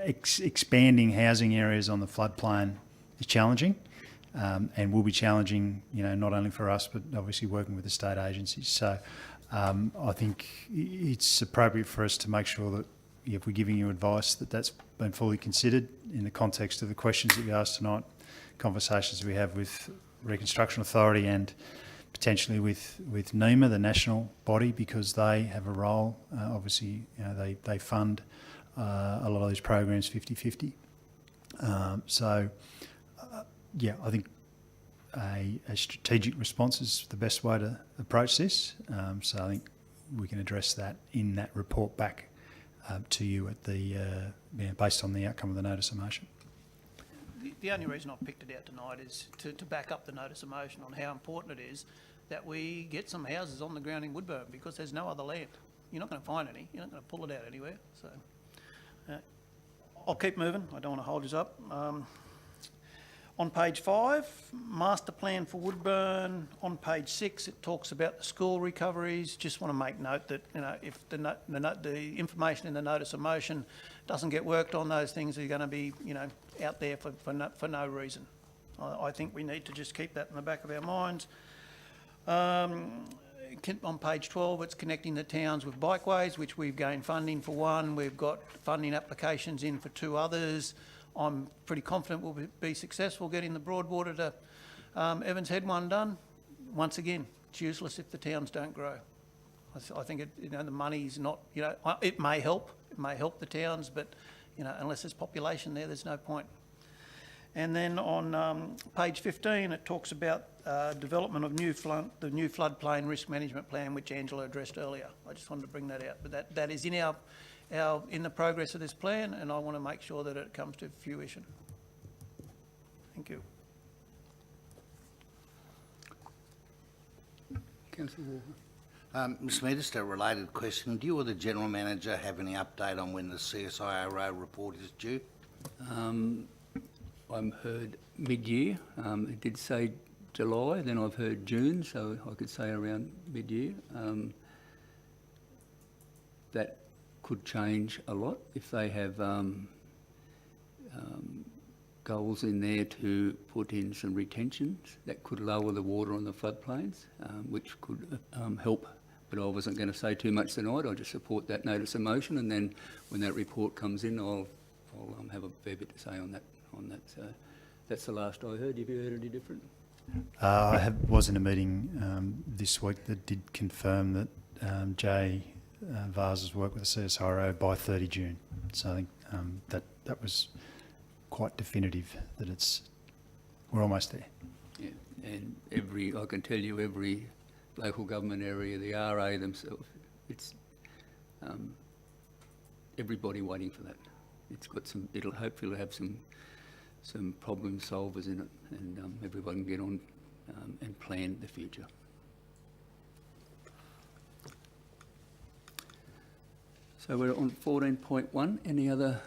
[SPEAKER 10] expanding housing areas on the floodplain is challenging, and will be challenging. Not only for us, but obviously working with the state agencies. So I think it's appropriate for us to make sure that if we're giving you advice, that's been fully considered in the context of the questions that you asked tonight, conversations we have with Reconstruction Authority and potentially with NEMA, the national body, because they have a role. Obviously, you know, they fund a lot of these programs 50-50. Yeah, I think a strategic response is the best way to approach this. So I think we can address that in that report back to you at the based on the outcome of the notice of motion.
[SPEAKER 5] The only reason I've picked it out tonight is to back up the notice of motion on how important it is that we get some houses on the ground in Woodburn, because there's no other land. You're not going to find any. You're not going to pull it out anywhere. So I'll keep moving. I don't want to hold you up. On page 5, master plan for Woodburn. On page 6, it talks about the school recoveries. Just want to make note that, you know, if the information in the notice of motion doesn't get worked on, those things are going to be, you know, out there for no reason. I think we need to just keep that in the back of our minds. On page 12, it's connecting the towns with bikeways, which we've gained funding for one. We've got funding applications in for 2 others. I'm pretty confident we'll be successful getting the Broadwater to Evans Head one done. Once again, it's useless if the towns don't grow. I think the money's not, you know, it may help the towns, but, you know, unless there's population there, there's no point. And then on page 15, it talks about development of the new floodplain risk management plan, which Angela addressed earlier. I just wanted to bring that out, but that is in in the progress of this plan, and I want to make sure that it comes to fruition. Thank you.
[SPEAKER 1] Councillor Walker.
[SPEAKER 9] Mr Mayor, just a related question. Do you or the General Manager have any update on when the CSIRO report is due?
[SPEAKER 1] I've heard mid-year. It did say July, then I've heard June, so I could say around mid-year. That could change a lot if they have goals in there to put in some retentions that could lower the water on the floodplains, which could help. But I wasn't going to say too much tonight. I'll just support that notice of motion, and then when that report comes in, I'll have a fair bit to say on that. So that's the last I heard. Have you heard any different?
[SPEAKER 10] I was in a meeting this week that did confirm that Jay Vars's work with the CSIRO by 30 June. So I think that was quite definitive that we're almost there.
[SPEAKER 1] Yeah, and I can tell you every local government area, the RA themselves, it's everybody waiting for that. It's got it'll hopefully have some problem solvers in it, and everyone can get on and plan the future. So we're on 14.1. Any other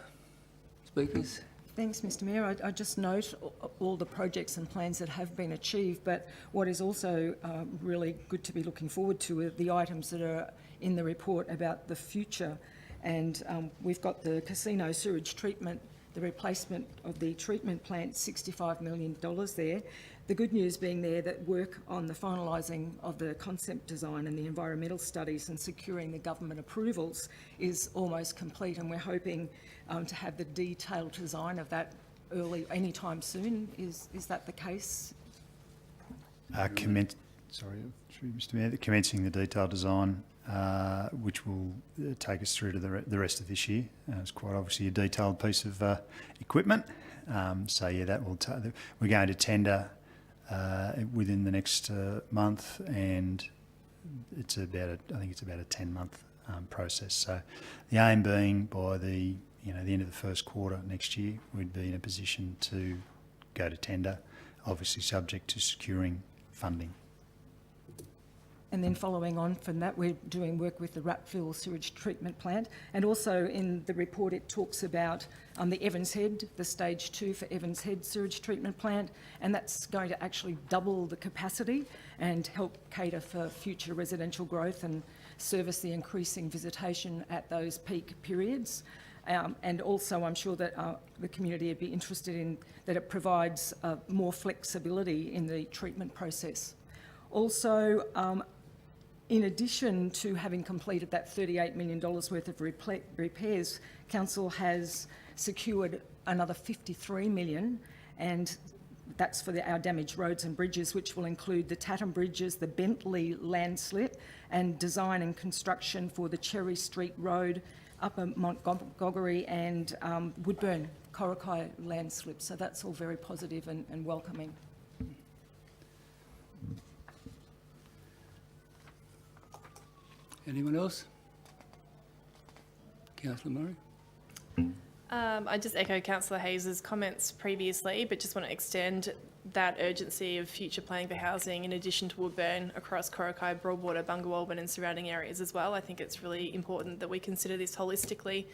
[SPEAKER 1] speakers?
[SPEAKER 11] Thanks, Mr Mayor. I just note all the projects and plans that have been achieved, but what is also really good to be looking forward to are the items that are in the report about the future. And we've got the casino sewage treatment, the replacement of the treatment plant, $65 million there. The good news being there that work on the finalising of the concept design and the environmental studies and securing the government approvals is almost complete, and we're hoping to have the detailed design of that anytime soon. Is that the case?
[SPEAKER 10] Sorry, Mr Mayor, commencing the detailed design, which will take us through to the rest of this year. It's quite obviously a detailed piece of equipment. So yeah, that will. We're going to tender within the next month, and it's about I think it's about a 10-month process. So the aim being by the end of the first quarter next year, we'd be in a position to go to tender, obviously subject to securing funding.
[SPEAKER 11] And then following on from that, we're doing work with the Rapville sewage treatment plant. And also in the report, it talks about the Evans Head, the stage 2 for Evans Head sewage treatment plant. And that's going to actually double the capacity and help cater for future residential growth and service the increasing visitation at those peak periods. And also I'm sure that the community would be interested in that it provides more flexibility in the treatment process. Also, In addition to having completed that $38 million worth of repairs, Council has secured another $53 million, and that's for our damaged roads and bridges, which will include the Tatham Bridges, the Bentley landslip, and design and construction for the Cherry Street Road, Upper Montgomery and Woodburn Corokai landslip. So that's all very positive and welcoming.
[SPEAKER 1] Anyone else? Councillor Murray?
[SPEAKER 4] I just echo Councillor Hayes' comments previously, but just want to extend that urgency of future planning for housing in addition to Woodburn across Corokai, Broadwater, Bungarwalban and surrounding areas as well. I think it's really important that we consider this holistically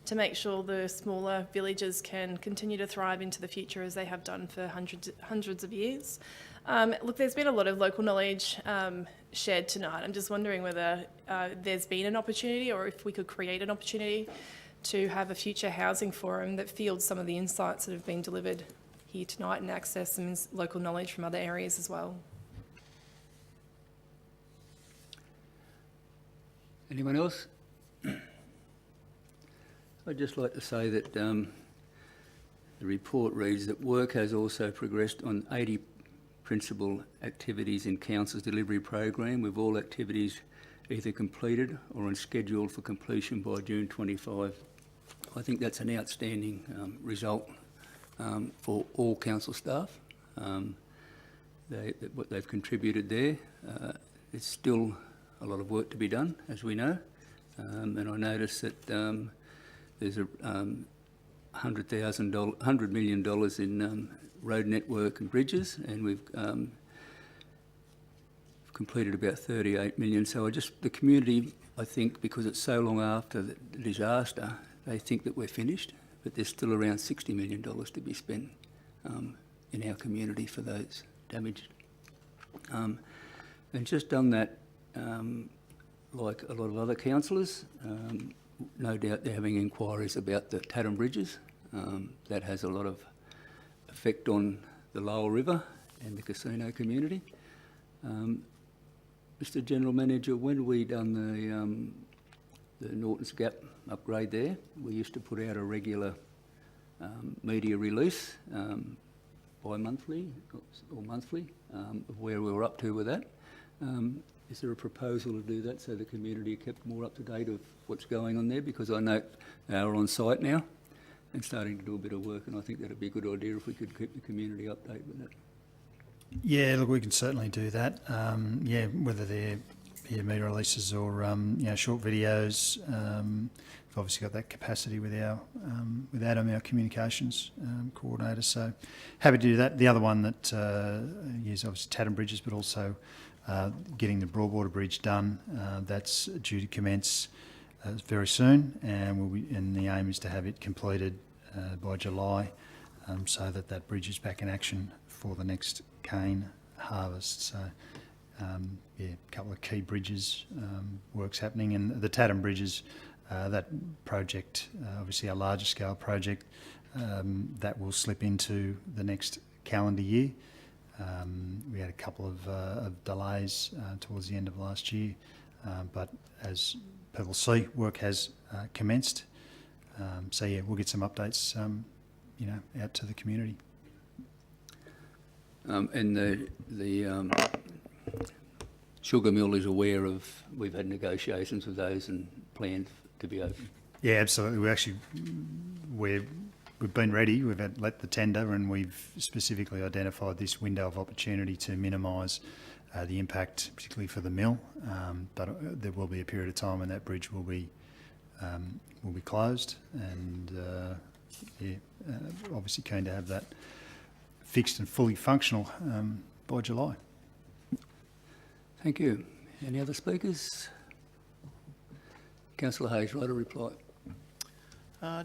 [SPEAKER 4] to make sure the smaller villages can continue to thrive into the future as they have done for hundreds of years. Look, there's been a lot of local knowledge shared tonight. I'm just wondering whether there's been an opportunity, or if we could create an opportunity to have a future housing forum that fields some of the insights that have been delivered here tonight and access some local knowledge from other areas as well.
[SPEAKER 1] Anyone else? I'd just like to say that the report reads that work has also progressed on 80 principal activities in Council's delivery program, with all activities either completed or on schedule for completion by June 25. I think that's an outstanding result for all council staff. What they've contributed there. There's still a lot of work to be done, as we know, and I noticed that there's a $100 million in road network and bridges, and we've completed about 38 million. So the community, I think, because it's so long after the disaster, they think that we're finished, but there's still around $60 million to be spent in our community for those damaged. And just on that, like a lot of other councillors, no doubt they're having inquiries about the Tatham Bridges. That has a lot of effect on the Lower River and the casino community. Mr. General Manager, when we done the Norton's Gap upgrade there, we used to put out a regular media release bi-monthly or monthly of where we were up to with that. Is there a proposal to do that so the community are kept more up to date of what's going on there? Because I know they are on site now and starting to do a bit of work, and I think that'd be a good idea if we could keep the community updated with that.
[SPEAKER 10] Yeah, look, we can certainly do that. Yeah, whether they're media releases or short videos. We've obviously got that capacity with with Adam, our communications coordinator. So happy to do that. The other one that is obviously Tatham Bridges, but also getting the Broadwater Bridge done. That's due to commence very soon, and the aim is to have it completed by July, so that bridge is back in action for the next cane harvest. So yeah, a couple of key bridges works happening, and the Tatham Bridges, that project, obviously a larger scale project, that will slip into the next calendar year. We had a couple of delays towards the end of last year, but as people see, work has commenced. So yeah, we'll get some updates, out to the community.
[SPEAKER 1] And the sugar mill is aware of, we've had negotiations with those and planned to be open.
[SPEAKER 10] Yeah, absolutely. We've been ready. We've let the tender, and we've specifically identified this window of opportunity to minimise the impact, particularly for the mill. But there will be a period of time when that bridge will be closed, and obviously keen to have that fixed and fully functional by July.
[SPEAKER 1] Thank you. Any other speakers? Councillor Hayes, right, a reply.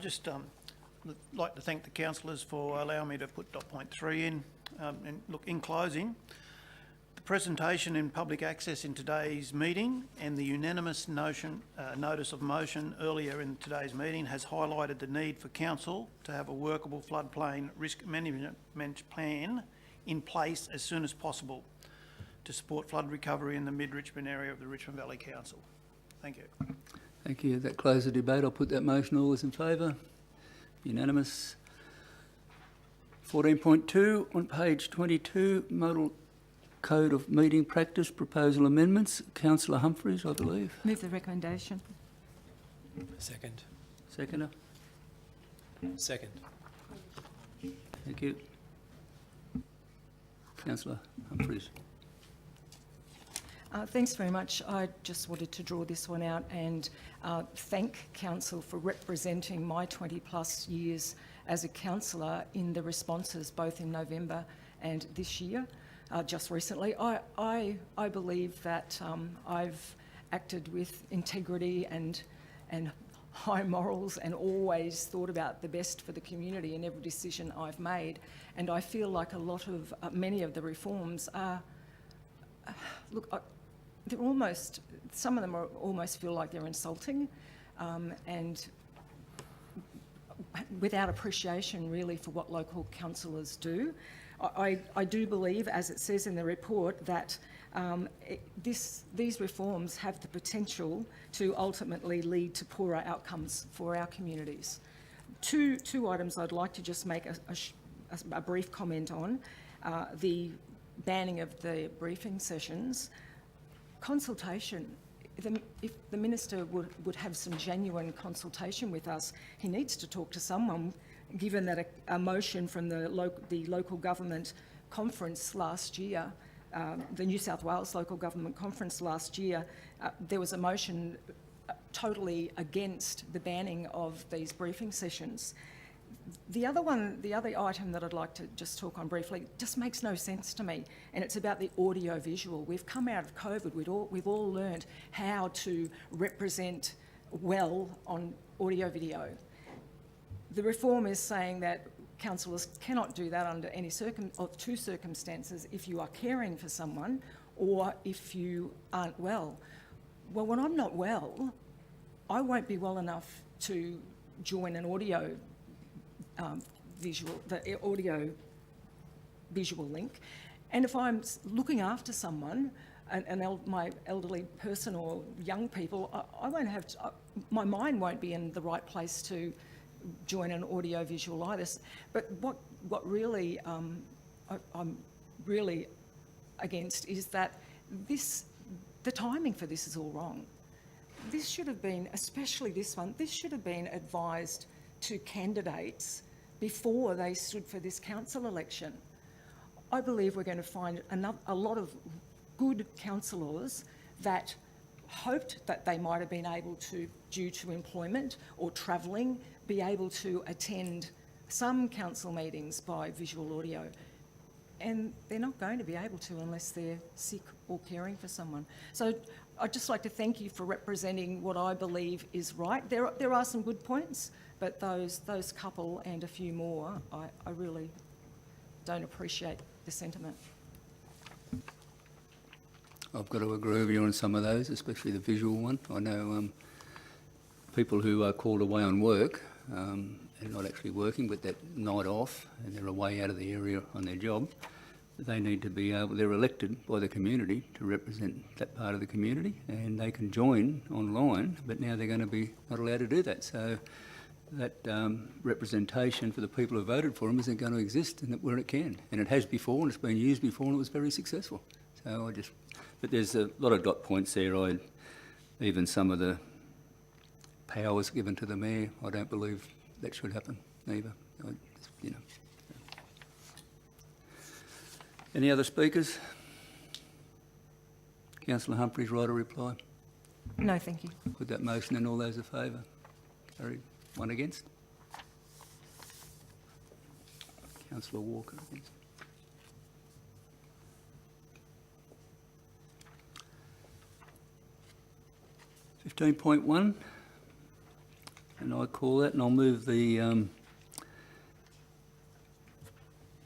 [SPEAKER 5] Just like to thank the councillors for allowing me to put dot point 3 in. And look, in closing, the presentation in public access in today's meeting and the unanimous notice of motion earlier in today's meeting has highlighted the need for council to have a workable floodplain risk management plan in place as soon as possible. to support flood recovery in the mid-Richmond area of the Richmond Valley Council. Thank you.
[SPEAKER 1] Thank you. That closes the debate. I'll put that motion. All those in favour? Unanimous. 14.2 on page 22, Model Code of Meeting Practice Proposal Amendments. Councillor Humphries, I believe.
[SPEAKER 11] Move the recommendation.
[SPEAKER 12] Second.
[SPEAKER 1] Seconder.
[SPEAKER 12] Second.
[SPEAKER 1] Thank you. Councillor Humphries.
[SPEAKER 11] Thanks very much. I just wanted to draw this one out and thank Council for representing my 20+ years as a councillor in the responses both in November and this year, just recently. I believe that I've acted with integrity and high morals and always thought about the best for the community in every decision I've made. And I feel like many of the reforms are, they're almost, some of them are almost feel like they're insulting and without appreciation really for what local councillors do. I do believe, as it says in the report, that these reforms have the potential to ultimately lead to poorer outcomes for our communities. Two items I'd like to just make a brief comment on. The banning of the briefing sessions. Consultation. If the Minister would have some genuine consultation with us, he needs to talk to someone, given that a motion from the local government conference last year, the New South Wales Local Government Conference last year, there was a motion totally against the banning of these briefing sessions. The other item that I'd like to just talk on briefly just makes no sense to me, and it's about the audio-visual. We've come out of COVID, we've all learned how to represent well on audio-video. The reform is saying that councillors cannot do that under any two circumstances: if you are caring for someone or if you aren't well. Well, when I'm not well, I won't be well enough to join an audio visual link. And if I'm looking after someone, my elderly person or young people, I won't have my mind won't be in the right place to join an audio visual either. But what really I'm really against is that the timing for this is all wrong. This should have been, especially this one, this should have been advised to candidates before they stood for this council election. I believe we're going to find a lot of good councillors that hoped that they might have been able to, due to employment or travelling, be able to attend some council meetings by visual audio. And they're not going to be able to unless they're sick or caring for someone. So I'd just like to thank you for representing what I believe is right. There are some good points, but those couple and a few more, I really don't appreciate the sentiment.
[SPEAKER 1] I've got to agree with you on some of those, especially the visual one. I know people who are called away on work and not actually working, but that night off, and they're away out of the area on their job. They need to be able, they're elected by the community to represent that part of the community, and they can join online, but now they're going to be not allowed to do that. So that representation for the people who voted for them isn't going to exist where it can. And it has before, and it's been used before, and it was very successful. So but there's a lot of dot points there. Even some of the powers given to the mayor, I don't believe that should happen either. Any other speakers? Councillor Humphries, right, a reply?
[SPEAKER 11] No, thank you.
[SPEAKER 1] Put that motion in. All those in favour? Carried. One against? Councillor Walker against. (15.1), and I call that, and I'll move the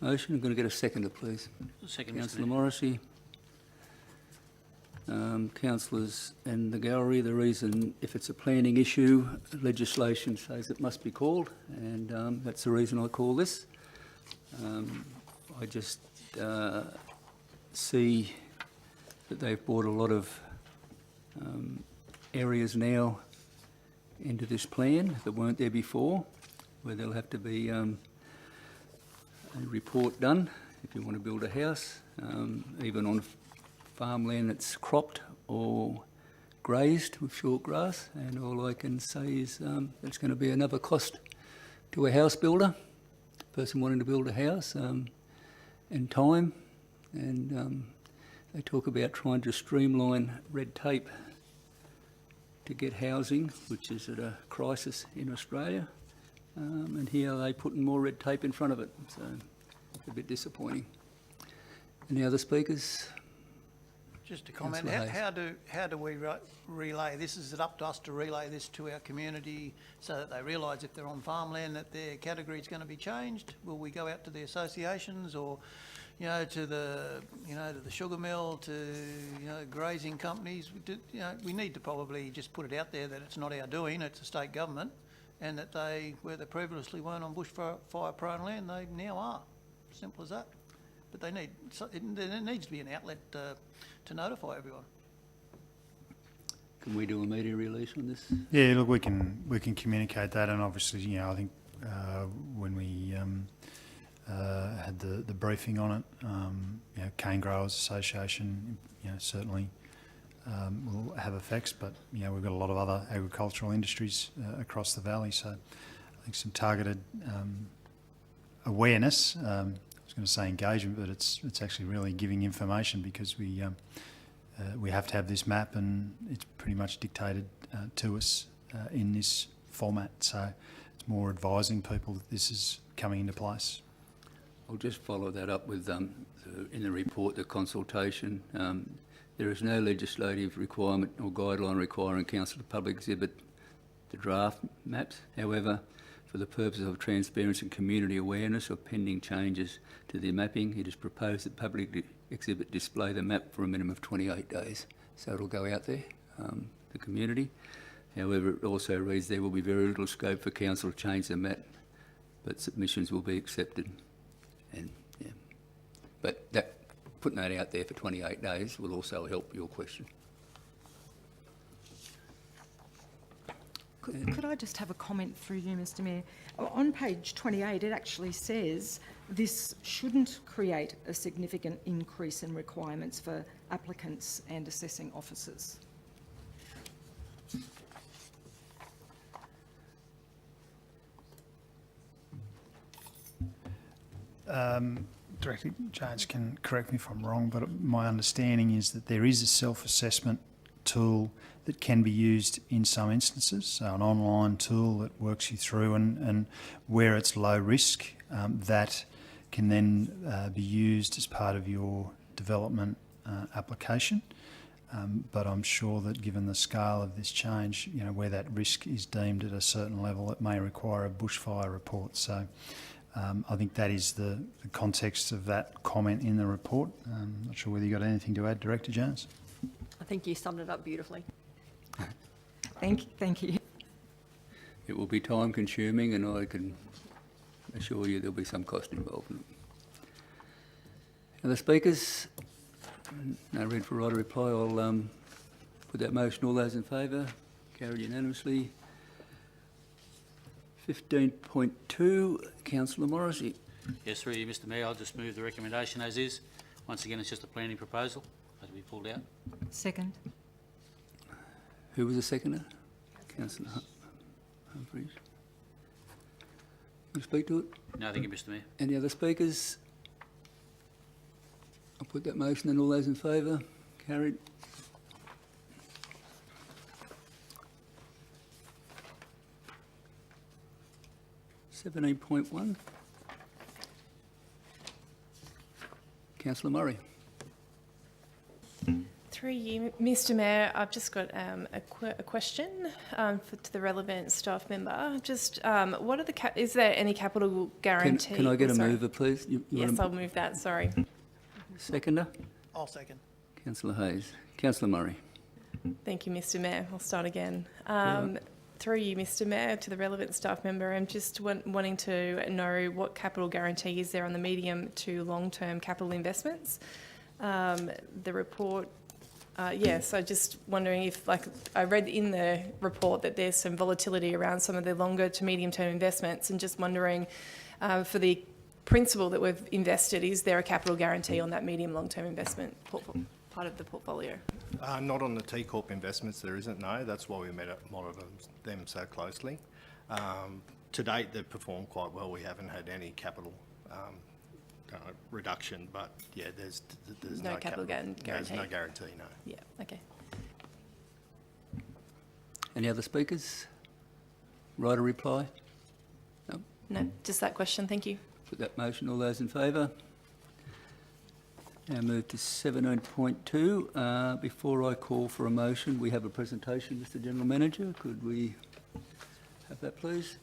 [SPEAKER 1] motion. I'm going to get a seconder, please.
[SPEAKER 7] Second, Mr.
[SPEAKER 1] Councillor
[SPEAKER 7] Mayor.
[SPEAKER 1] Morrissey. Councillors in the gallery, the reason, if it's a planning issue, legislation says it must be called, and that's the reason I call this. I just see that they've brought a lot of areas now into this plan that weren't there before, where there'll have to be a report done if you want to build a house, even on farmland that's cropped or grazed with short grass. And all I can say is it's going to be another cost to a house builder, person wanting to build a house, and time. And they talk about trying to streamline red tape to get housing, which is at a crisis in Australia. And here they putting more red tape in front of it, so it's a bit disappointing. Any other speakers?
[SPEAKER 5] Just to comment,
[SPEAKER 1] Councillor Hayes.
[SPEAKER 5] how do we relay this? Is it up to us to relay this to our community so that they realise if they're on farmland that their category is going to be changed? Will we go out to the associations, or to the to the sugar mill, to grazing companies? We need to probably just put it out there that it's not our doing, it's the state government, and that where they previously weren't on bushfire prone land, they now are. Simple as that. But there needs to be an outlet to notify everyone.
[SPEAKER 1] Can we do a media release on this?
[SPEAKER 10] Yeah, look, we can communicate that, and obviously, I think when we had the briefing on it, Cane Growers Association, certainly will have effects, but we've got a lot of other agricultural industries across the valley, so I think some targeted awareness. I was going to say engagement, but it's actually really giving information, because we have to have this map, and it's pretty much dictated to us in this format. So it's more advising people that this is coming into place.
[SPEAKER 1] I'll just follow that up with in the report, the consultation. There is no legislative requirement or guideline requiring council to public exhibit the draft maps. However, for the purpose of transparency and community awareness of pending changes to the mapping, it is proposed that public exhibit display the map for a minimum of 28 days. So it'll go out there, the community. However, it also reads there will be very little scope for council to change the map, but submissions will be accepted. And but putting that out there for 28 days will also help your question.
[SPEAKER 11] Could I just have a comment through you, Mr Mayor? On page 28, it actually says this shouldn't create a significant increase in requirements for applicants and assessing officers.
[SPEAKER 10] Director Jones can correct me if I'm wrong, but my understanding is that there is a self-assessment tool that can be used in some instances, so an online tool that works you through, and where it's low risk, that can then be used as part of your development application. But I'm sure that given the scale of this change, where that risk is deemed at a certain level, it may require a bushfire report. So I think that is the context of that comment in the report. Not sure whether you got anything to add, Director Jones.
[SPEAKER 8] I think you summed it up beautifully.
[SPEAKER 11] Thank you.
[SPEAKER 1] It will be time consuming, and I can assure you there'll be some cost involved in it. Other speakers? No read for right or reply. I'll put that motion. All those in favour? Carried unanimously. 15.2, Councillor Morrissey.
[SPEAKER 7] Yes, through you, Mr Mayor, I'll just move the recommendation as is. Once again, it's just a planning proposal that will be pulled out.
[SPEAKER 11] Second.
[SPEAKER 1] Who was the seconder? Councillor Humphries. Will you speak to it?
[SPEAKER 7] No, thank you, Mr Mayor.
[SPEAKER 1] Any other speakers? I'll put that motion and all those in favour. Carried. (17.1). Councillor Murray.
[SPEAKER 4] Through you, Mr Mayor, I've just got a question to the relevant staff member. Just what are the is there any capital guarantee?
[SPEAKER 1] Can I get a
[SPEAKER 4] sorry.
[SPEAKER 1] mover, please?
[SPEAKER 4] Yes, I'll move that. Sorry.
[SPEAKER 1] Seconder?
[SPEAKER 5] I'll second.
[SPEAKER 1] Councillor Hayes. Councillor Murray.
[SPEAKER 4] Thank you, Mr Mayor. I'll start again. Through you, Mr Mayor, to the relevant staff member, I'm just wanting to know what capital guarantee is there on the medium to long-term capital investments. The report Yes, I just wondering if, like, I read in the report that there's some volatility around some of the longer to medium-term investments, and just wondering, for the principal that we've invested, is there a capital guarantee on that medium long-term investment part of the portfolio?
[SPEAKER 13] Not on the T Corp investments, there isn't, no. That's why we monitor them so closely. To date, they've performed quite well. We haven't had any capital reduction, but yeah, there's
[SPEAKER 4] No capital guarantee?
[SPEAKER 13] There's no guarantee, no.
[SPEAKER 4] Yeah, okay.
[SPEAKER 1] Any other speakers? Right a reply? No?
[SPEAKER 4] No, just that question, thank you.
[SPEAKER 1] Put that motion. All those in favour? Now move to 17.2. Before I call for a motion, we have a presentation, Mr General Manager. Could we have that, please?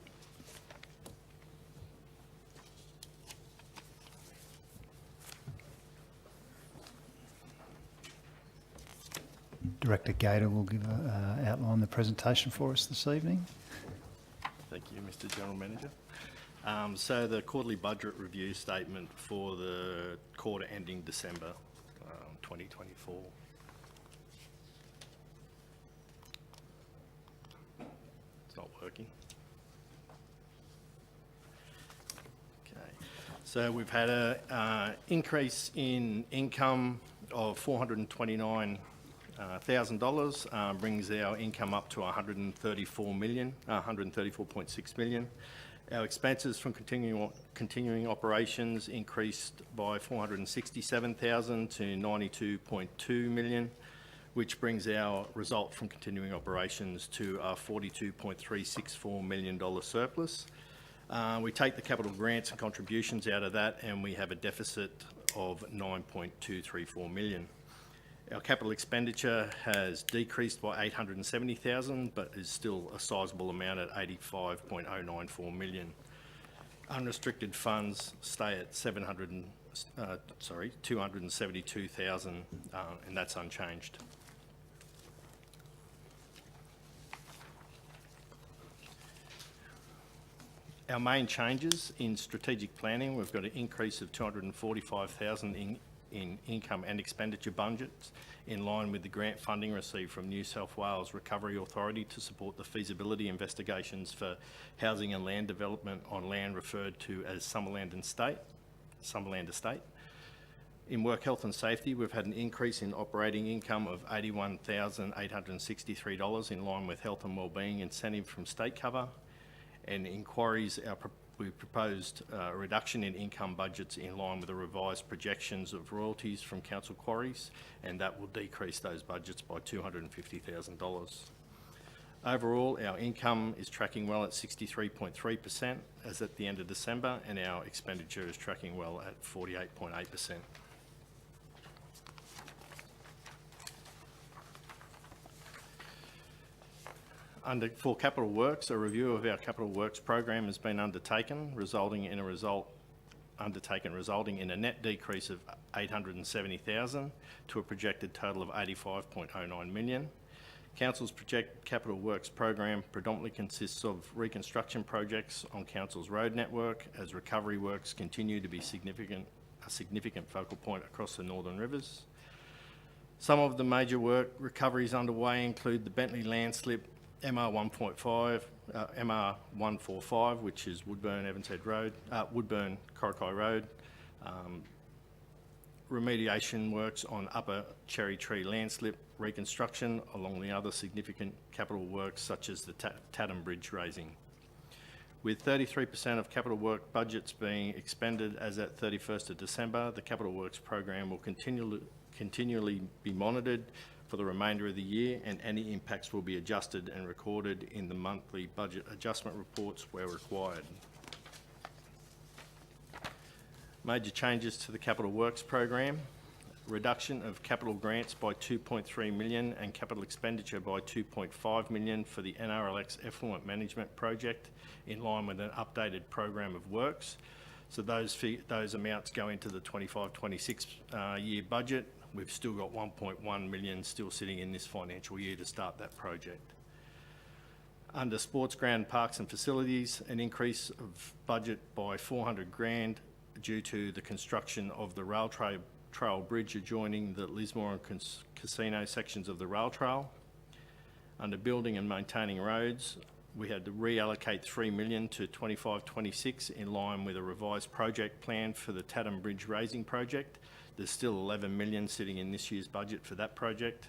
[SPEAKER 10] Director Gator will outline the presentation for us this evening.
[SPEAKER 13] Thank you, Mr General Manager. So the quarterly budget review statement for the quarter ending December 2024. It's not working. Okay, so we've had a increase in income of $429,000, brings our income up to 134.6 million. Our expenses from continuing operations increased by 467,000 to 92.2 million, which brings our result from continuing operations to a $42.364 million surplus. We take the capital grants and contributions out of that, and we have a deficit of 9.234 million. Our capital expenditure has decreased by 870,000, but is still a sizable amount at 85.094 million. Unrestricted funds stay at 272,000, and that's unchanged. Our main changes in strategic planning, we've got an increase of 245,000 in income and expenditure budgets in line with the grant funding received from New South Wales Recovery Authority to support the feasibility investigations for housing and land development on land referred to as Summerland Estate. In work health and safety, we've had an increase in operating income of $81,863 in line with health and wellbeing incentive from state cover. And inquiries, we proposed a reduction in income budgets in line with the revised projections of royalties from council quarries, and that will decrease those budgets by $250,000. Overall, our income is tracking well at 63.3% as at the end of December, and our expenditure is tracking well at 48.8%. For capital works, a review of our capital works program has been undertaken, resulting in a net decrease of 870,000 to a projected total of 85.09 million. Council's projected capital works program predominantly consists of reconstruction projects on Council's road network, as recovery works continue to be a significant focal point across the Northern Rivers. Some of the major work recoveries underway include the Bentley landslip, MR145, which is Woodburn Evanshead Road, Woodburn Corrocky Road, remediation works on Upper Cherry Tree landslip reconstruction, along the other significant capital works such as the Tatham Bridge raising. With 33% of capital work budgets being expended as at 31st of December, the capital works program will continually be monitored for the remainder of the year, and any impacts will be adjusted and recorded in the monthly budget adjustment reports where required. Major changes to the capital works program: reduction of capital grants by 2.3 million and capital expenditure by 2.5 million for the NRLX Effluent Management Project in line with an updated program of works. So those amounts go into the 25-26 year budget. We've still got 1.1 million still sitting in this financial year to start that project. Under sports ground, parks and facilities, an increase of budget by 400 grand due to the construction of the rail Trail Bridge adjoining the Lismore and Casino sections of the rail trail. Under building and maintaining roads, we had to reallocate $3 million to 25-26 in line with a revised project plan for the Tatham Bridge raising project. There's still $11 million sitting in this year's budget for that project.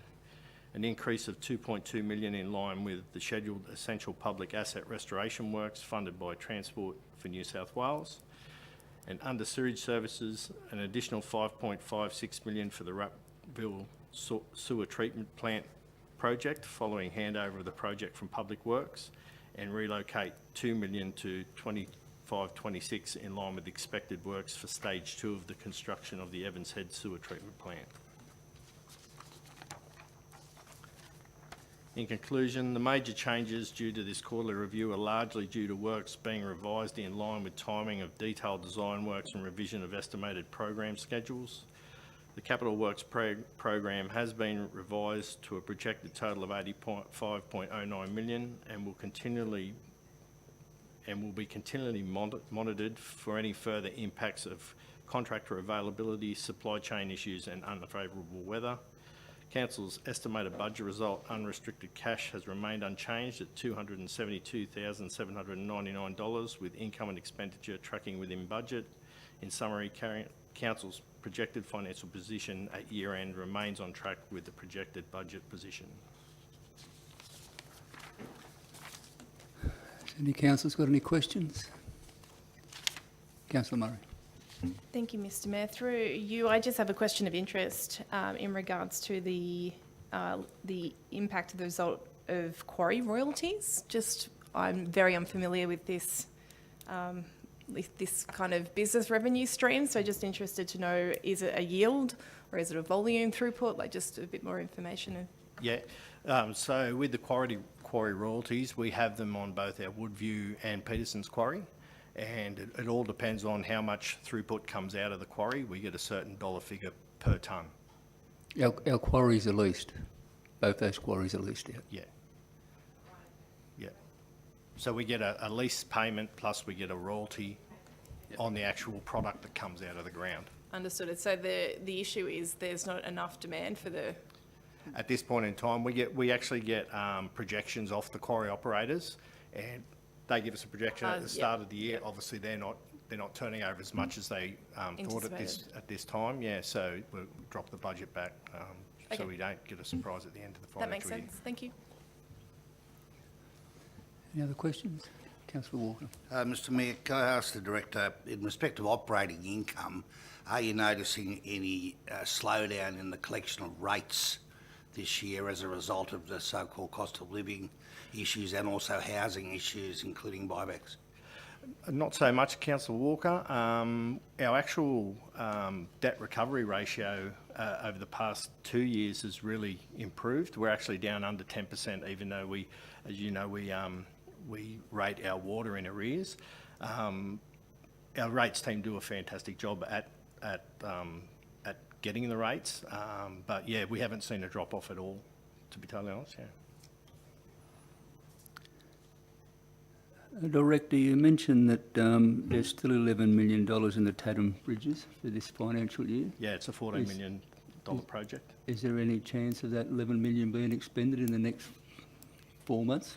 [SPEAKER 13] An increase of $2.2 million in line with the scheduled essential public asset restoration works funded by Transport for New South Wales. And under sewage services, an additional $5.56 million for the Rappville sewer treatment plant project following handover of the project from Public Works, and relocate $2 million to 25-26 in line with expected works for stage 2 of the construction of the Evans Head sewer treatment plant. In conclusion, the major changes due to this quarterly review are largely due to works being revised in line with timing of detailed design works and revision of estimated program schedules. The capital works program has been revised to a projected total of $85.09 million and will be continually monitored for any further impacts of contractor availability, supply chain issues and unfavourable weather. Council's estimated budget result unrestricted cash has remained unchanged at $272,799, with income and expenditure tracking within budget. In summary, Council's projected financial position at year end remains on track with the projected budget position.
[SPEAKER 1] Any councillors got any questions? Councillor Murray.
[SPEAKER 4] Thank you, Mr. Mayor. Through you, I just have a question of interest in regards to the impact of the result of quarry royalties. I'm very unfamiliar with this kind of business revenue stream, so just interested to know, is it a yield or is it a volume throughput? Like, just a bit more information.
[SPEAKER 13] Yeah, so with the quarry royalties, we have them on both our Woodview and Peterson's quarry. And it all depends on how much throughput comes out of the quarry. We get a certain dollar figure per tonne.
[SPEAKER 1] Our quarries are leased. Both those quarries are leased out.
[SPEAKER 13] Yeah. Yeah. So we get a lease payment plus we get a royalty on the actual product that comes out of the ground.
[SPEAKER 4] Understood. So the issue is there's not enough demand for the...
[SPEAKER 13] At this point in time, we actually get projections off the quarry operators, and they give us a projection at the start of the year. Obviously, they're not turning over as much as they thought at this time. Yeah, so we'll drop the budget back so we don't get a surprise at the end of the financial year.
[SPEAKER 4] That makes sense. Thank you.
[SPEAKER 1] Any other questions? Councillor Walker.
[SPEAKER 9] Mr Mayor, can I ask the Director, in respect of operating income, are you noticing any slowdown in the collection of rates this year as a result of the so-called cost of living issues and also housing issues, including buybacks?
[SPEAKER 13] Not so much, Councillor Walker. Our actual debt recovery ratio over the past 2 years has really improved. We're actually down under 10%, even though we rate our water in arrears. Our rates team do a fantastic job at getting the rates, but yeah, we haven't seen a drop off at all, to be totally honest. Yeah.
[SPEAKER 1] Director, you mentioned that there's still $11 million in the Tatham bridges for this financial year.
[SPEAKER 13] Yeah, it's a $14 million project.
[SPEAKER 1] Is there any chance of that $11 million being expended in the next 4 months?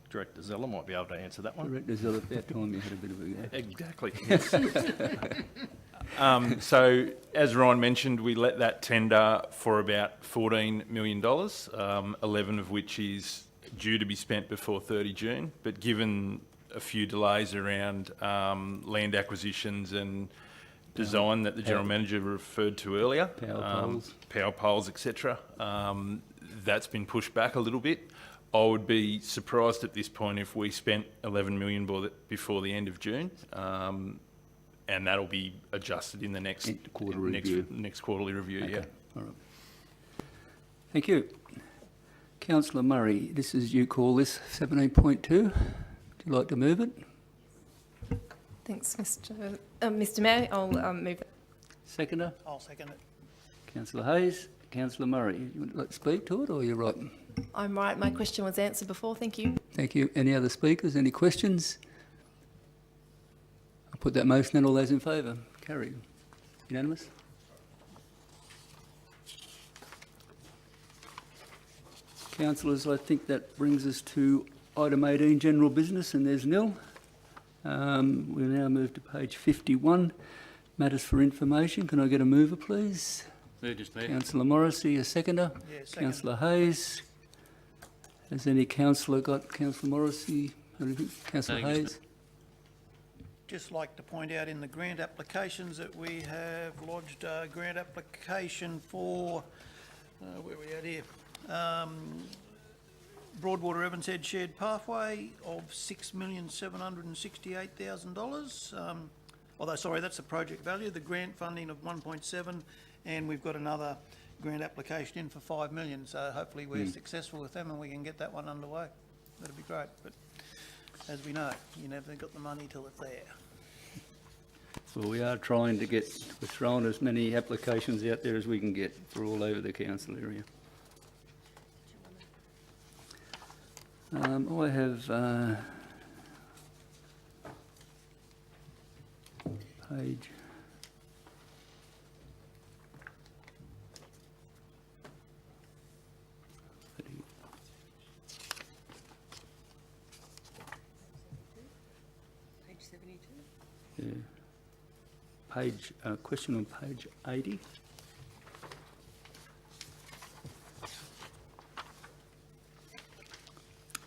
[SPEAKER 13] Director Zeller might be able to answer that one.
[SPEAKER 1] Director Zeller, about time you had a bit of a go.
[SPEAKER 14] Exactly. So, as Ryan mentioned, we let that tender for about $14 million, 11 of which is due to be spent before 30 June. But given a few delays around land acquisitions and design that the General Manager referred to earlier, power poles, etc., that's been pushed back a little bit. I would be surprised at this point if we spent $11 million before the end of June, and that'll be adjusted in the next quarterly review.
[SPEAKER 1] Okay.
[SPEAKER 14] Yeah.
[SPEAKER 1] All right. Thank you. Councillor Murray, this is, you call this 17.2. Would you like to move it?
[SPEAKER 4] Thanks, Mr. Mayor. I'll move it.
[SPEAKER 1] Seconder?
[SPEAKER 5] I'll second it.
[SPEAKER 1] Councillor Hayes. Councillor Murray, you would like to speak to it, or you're right?
[SPEAKER 4] I'm right. My question was answered before. Thank you.
[SPEAKER 1] Thank you. Any other speakers? Any questions? I'll put that motion and all those in favour. Carried. Unanimous? Councillors, I think that brings us to item 18, general business, and there's nil. We'll now move to page 51, matters for information. Can I get a mover, please?
[SPEAKER 7] Moved, Mr Mayor.
[SPEAKER 1] Councillor Morrissey, a seconder.
[SPEAKER 5] Yeah, second.
[SPEAKER 1] Councillor Hayes. Has any councillor got Councillor Morrissey? Anything? Councillor
[SPEAKER 7] Thank you,
[SPEAKER 1] Hayes?
[SPEAKER 5] Just like to point out in the grant applications that we have lodged a grant application for, where are we at here? Broadwater Evans Head Shared Pathway of $6,768,000. Although, sorry, that's the project value, the grant funding of 1.7, and we've got another grant application in for 5 million, so hopefully we're successful with them and we can get that one underway. That'd be great, but as we know, you never got the money till it's there.
[SPEAKER 1] Well, we are trying to get, we're throwing as many applications out there as we can get for all over the council area. I have page
[SPEAKER 8] Page 72.
[SPEAKER 1] yeah. Page question on page 80.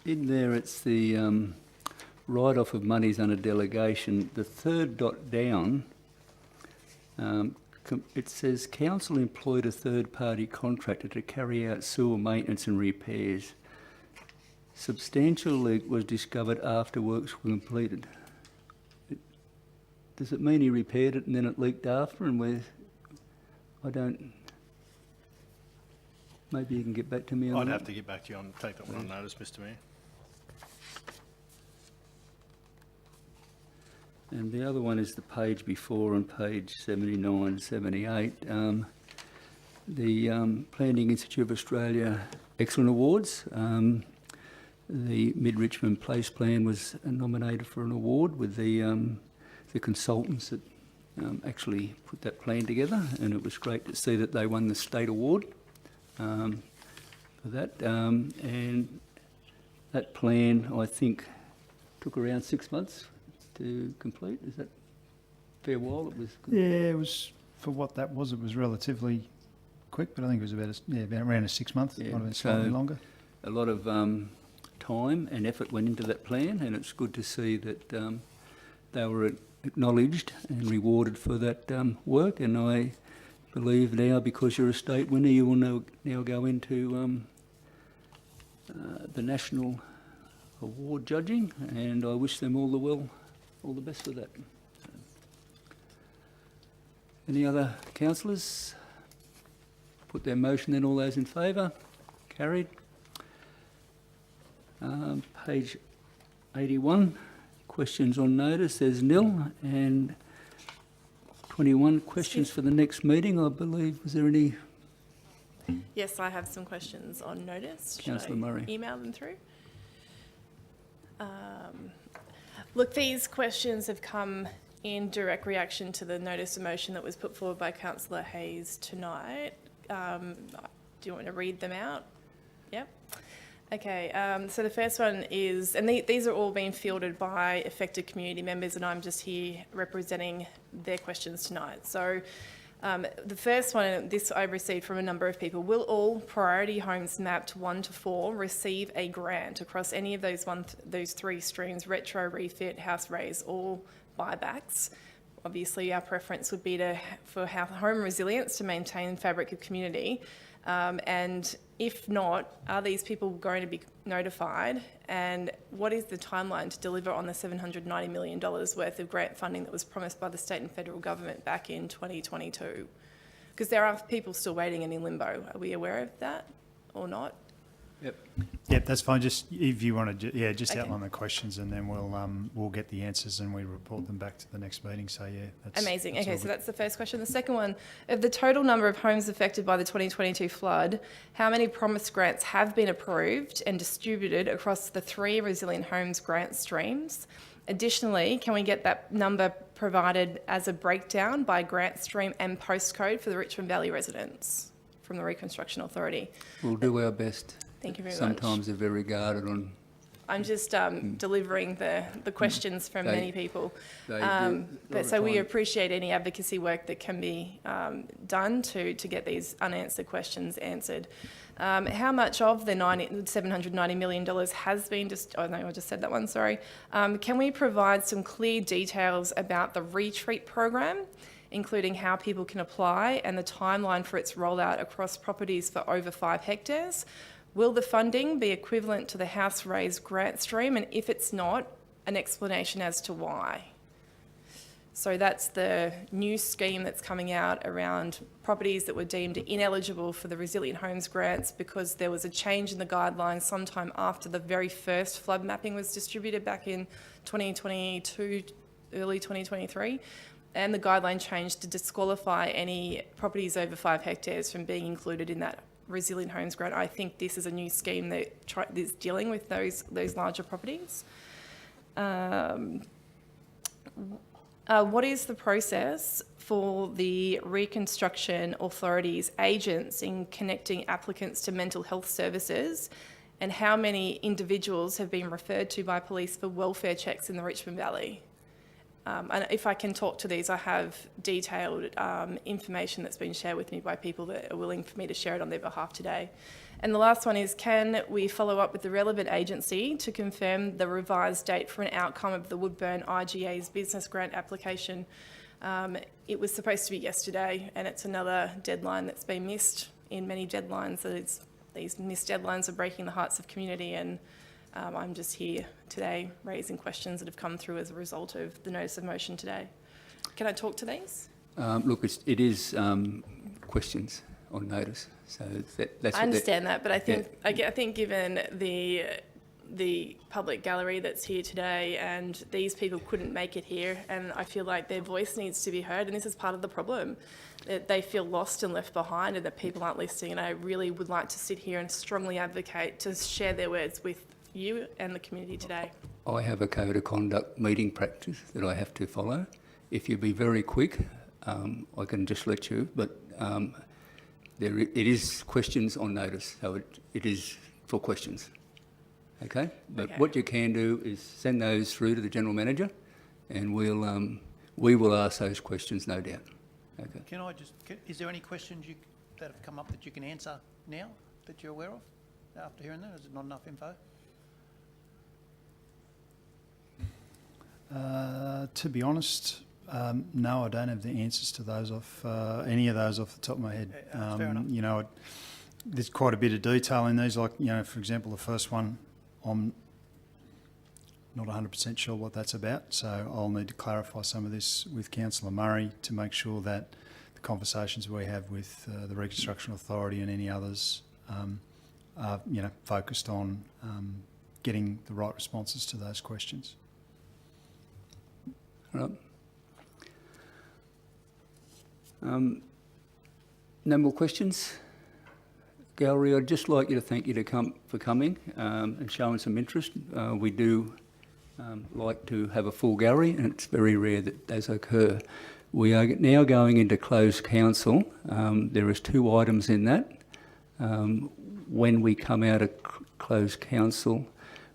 [SPEAKER 1] In there, it's the write-off of monies under delegation. The third dot down, it says council employed a third-party contractor to carry out sewer maintenance and repairs. Substantial leak was discovered after works were completed. Does it mean he repaired it and then it leaked after, and I don't... Maybe you can get back to me on
[SPEAKER 13] I'd
[SPEAKER 1] that?
[SPEAKER 13] have to get back to you on, take that one on notice, Mr Mayor.
[SPEAKER 1] And the other one is the page before on page 79, 78. The Planning Institute of Australia Excellent Awards. The Mid-Richmond Place Plan was nominated for an award with the consultants that actually put that plan together, and it was great to see that they won the state award for that. And that plan, I think, took around 6 months to complete. Is that a fair while? It was good.
[SPEAKER 10] Yeah, it was, for what that was, it was relatively quick, but I think it was about around a 6 month,
[SPEAKER 1] Yeah,
[SPEAKER 10] might have been slightly
[SPEAKER 1] so
[SPEAKER 10] longer.
[SPEAKER 1] A lot of time and effort went into that plan, and it's good to see that they were acknowledged and rewarded for that work. And I believe now, because you're a state winner, you will now go into the national award judging, and I wish them all the best for that. Any other councillors? Put their motion then. All those in favour? Carried. Page 81, questions on notice, there's nil, and 21 questions for the next meeting, I believe. Was there any?
[SPEAKER 4] Yes, I have some questions on notice. Should
[SPEAKER 1] Councillor
[SPEAKER 4] I
[SPEAKER 1] Murray.
[SPEAKER 4] email them through? Look, these questions have come in direct reaction to the notice of motion that was put forward by Councillor Hayes tonight. Do you want me to read them out? Yep. Okay, so the first one is, and these are all being fielded by affected community members, and I'm just here representing their questions tonight. So the first one, this I received from a number of people: will all priority homes mapped 1 to 4 receive a grant across any of those three streams: retro, refit, house raise, or buybacks? Obviously, our preference would be for home resilience to maintain fabric of community. And if not, are these people going to be notified? And what is the timeline to deliver on the $790 million worth of grant funding that was promised by the state and federal government back in 2022? Because there are people still waiting and in limbo. Are we aware of that or not?
[SPEAKER 1] Yep.
[SPEAKER 10] Yep, that's fine. Just if you want to, just
[SPEAKER 4] Okay.
[SPEAKER 10] outline the questions, and then we'll get the answers and we report them back to the next meeting. So yeah, that's
[SPEAKER 4] Amazing.
[SPEAKER 10] that's
[SPEAKER 4] Okay,
[SPEAKER 10] all
[SPEAKER 4] so
[SPEAKER 10] good.
[SPEAKER 4] that's the first question. The second one, of the total number of homes affected by the 2022 flood, how many promised grants have been approved and distributed across the 3 Resilient Homes grant streams? Additionally, can we get that number provided as a breakdown by grant stream and postcode for the Richmond Valley residents from the Reconstruction Authority?
[SPEAKER 1] We'll do our best.
[SPEAKER 4] Thank you very much.
[SPEAKER 1] Sometimes they're very guarded on.
[SPEAKER 4] I'm just delivering the questions from
[SPEAKER 1] They-
[SPEAKER 4] many people.
[SPEAKER 1] they do a lot
[SPEAKER 4] But
[SPEAKER 1] of
[SPEAKER 4] so we
[SPEAKER 1] time.
[SPEAKER 4] appreciate any advocacy work that can be done to get these unanswered questions answered. How much of the $790 million has been oh no, I just said that one, sorry. Can we provide some clear details about the retreat program, including how people can apply and the timeline for its rollout across properties for over 5 hectares? Will the funding be equivalent to the House Raised grant stream? And if it's not, an explanation as to why. So that's the new scheme that's coming out around properties that were deemed ineligible for the Resilient Homes grants because there was a change in the guidelines sometime after the very first flood mapping was distributed back in 2022, early 2023. And the guideline changed to disqualify any properties over 5 hectares from being included in that Resilient Homes grant. I think this is a new scheme that is dealing with those larger properties. What is the process for the Reconstruction Authority's agents in connecting applicants to mental health services, and how many individuals have been referred to by police for welfare checks in the Richmond Valley? And if I can talk to these, I have detailed information that's been shared with me by people that are willing for me to share it on their behalf today. And the last one is, can we follow up with the relevant agency to confirm the revised date for an outcome of the Woodburn IGA's business grant application? It was supposed to be yesterday, and it's another deadline that's been missed in many deadlines. These missed deadlines are breaking the hearts of community, and I'm just here today raising questions that have come through as a result of the notice of motion today. Can I talk to these?
[SPEAKER 1] Look, it is questions on notice, so that's.
[SPEAKER 4] I understand that, but I think I think given the public gallery that's here today, and these people couldn't make it here, and I feel like their voice needs to be heard, and this is part of the problem, that they feel lost and left behind, and that people aren't listening. And I really would like to sit here and strongly advocate to share their words with you and the community today.
[SPEAKER 1] I have a code of conduct meeting practice that I have to follow. If you be very quick, I can just let you, but it is questions on notice, so it is for questions. Okay? But
[SPEAKER 4] Okay.
[SPEAKER 1] what you can do is send those through to the General Manager, and we will ask those questions, no doubt. Okay.
[SPEAKER 5] Can I just, is there any questions that have come up that you can answer now that you're aware of after hearing that? Is it not enough info?
[SPEAKER 10] To be honest, no, I don't have the answers to those any of those off the top of my head.
[SPEAKER 5] Fair enough.
[SPEAKER 10] You know, there's quite a bit of detail in these. Like, you know, for example, the first one, I'm not 100% sure what that's about, so I'll need to clarify some of this with Councillor Murray to make sure that the conversations we have with the Reconstruction Authority and any others are, you know, focused on getting the right responses to those questions.
[SPEAKER 1] Right. No more questions? Gallery, I'd just like you to thank you for coming and showing some interest. We do like to have a full gallery, and it's very rare that does occur. We are now going into closed council. There is 2 items in that. When we come out of closed council,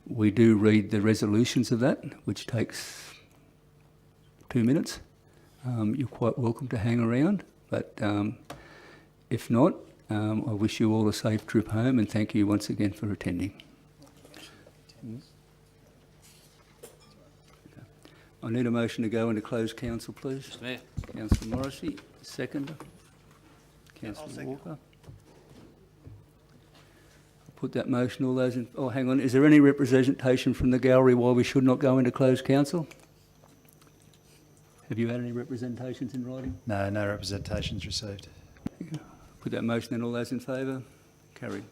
[SPEAKER 1] we do read the resolutions of that, which takes 2 minutes. You're quite welcome to hang around, but if not, I wish you all a safe trip home, and thank you once again for attending. I need a motion to go into closed council, please.
[SPEAKER 7] Mr Mayor.
[SPEAKER 1] Councillor Morrissey, second. Councillor
[SPEAKER 5] second.
[SPEAKER 1] Walker. I'll put that motion, all those in... Oh, hang on, is there any representation from the gallery why we should not go into closed council? Have you had any representations in writing?
[SPEAKER 10] No, no representations received.
[SPEAKER 1] Put that motion in, all those in favour? Carried.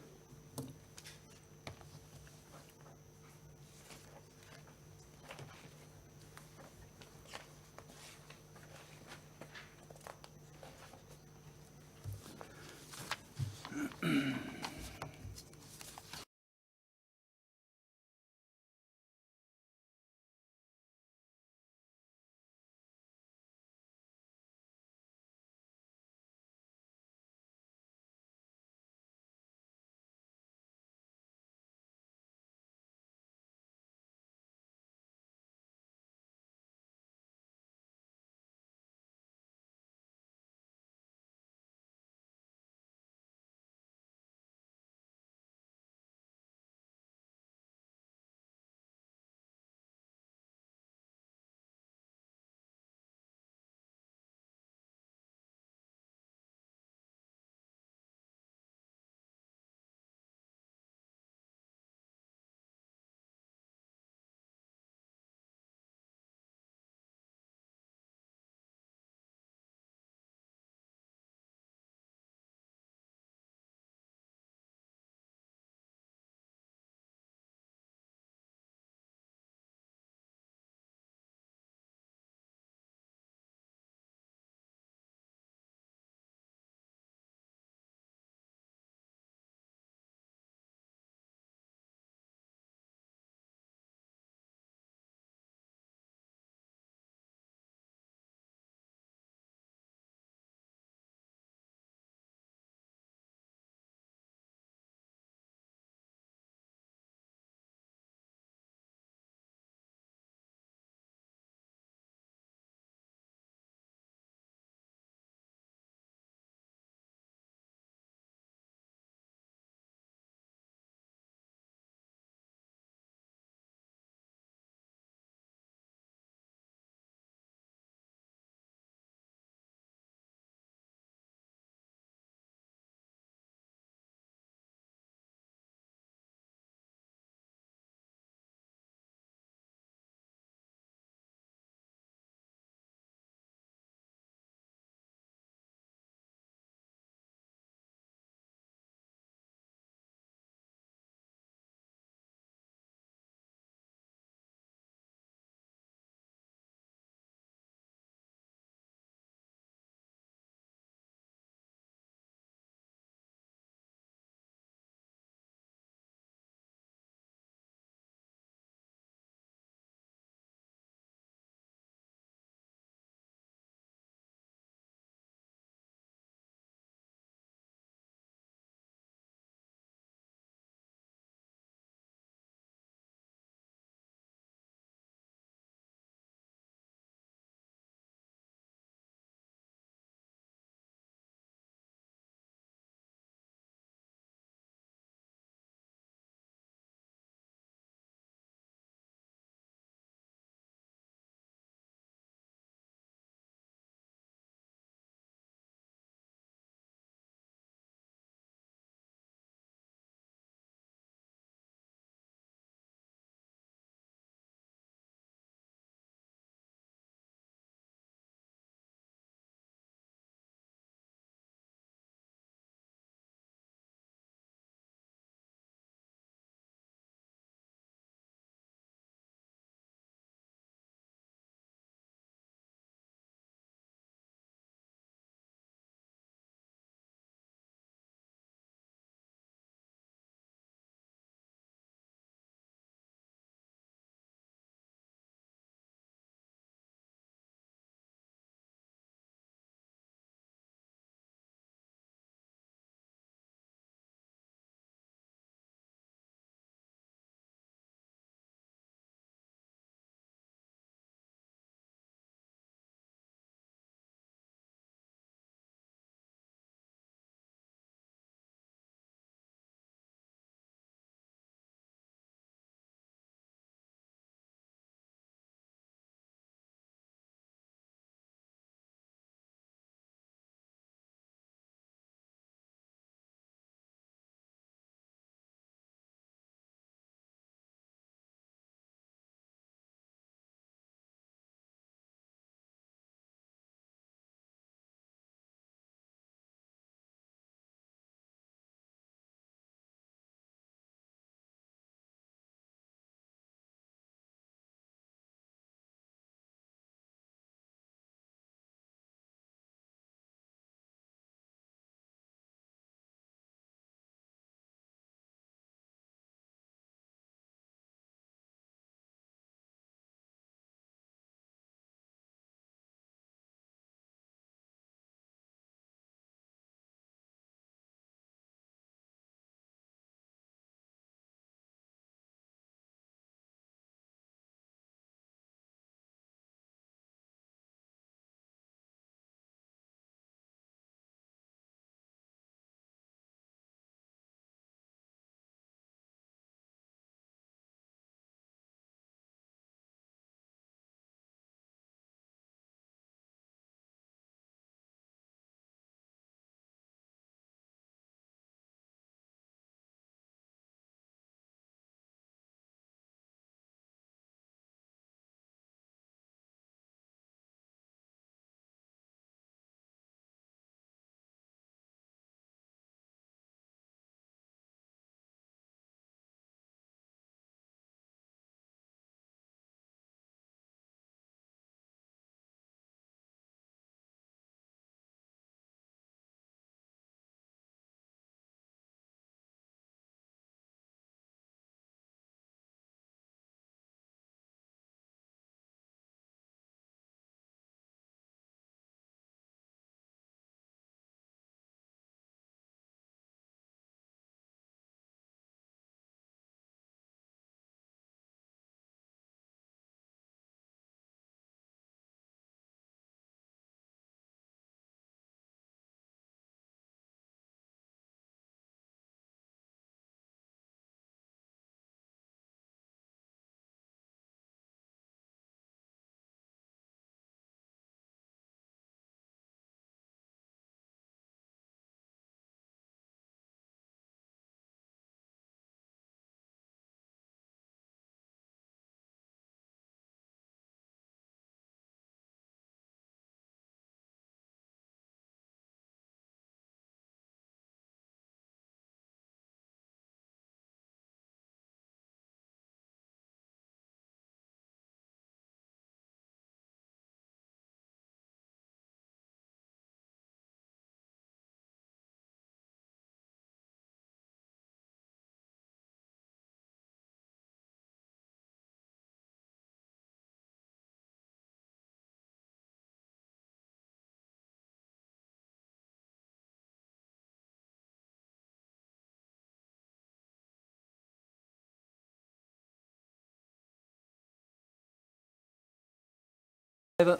[SPEAKER 1] Favour?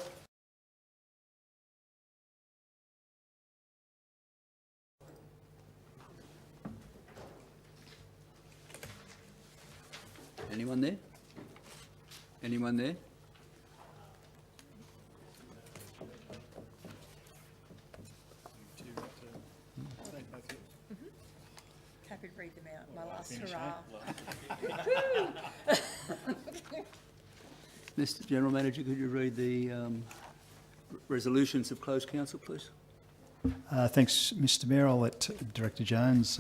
[SPEAKER 1] Anyone there? Anyone there?
[SPEAKER 8] Happy to read them out, my last hurrah.
[SPEAKER 1] Mr General Manager, could you read the resolutions of closed council, please?
[SPEAKER 10] Thanks, Mr Mayor. I'll let Director Jones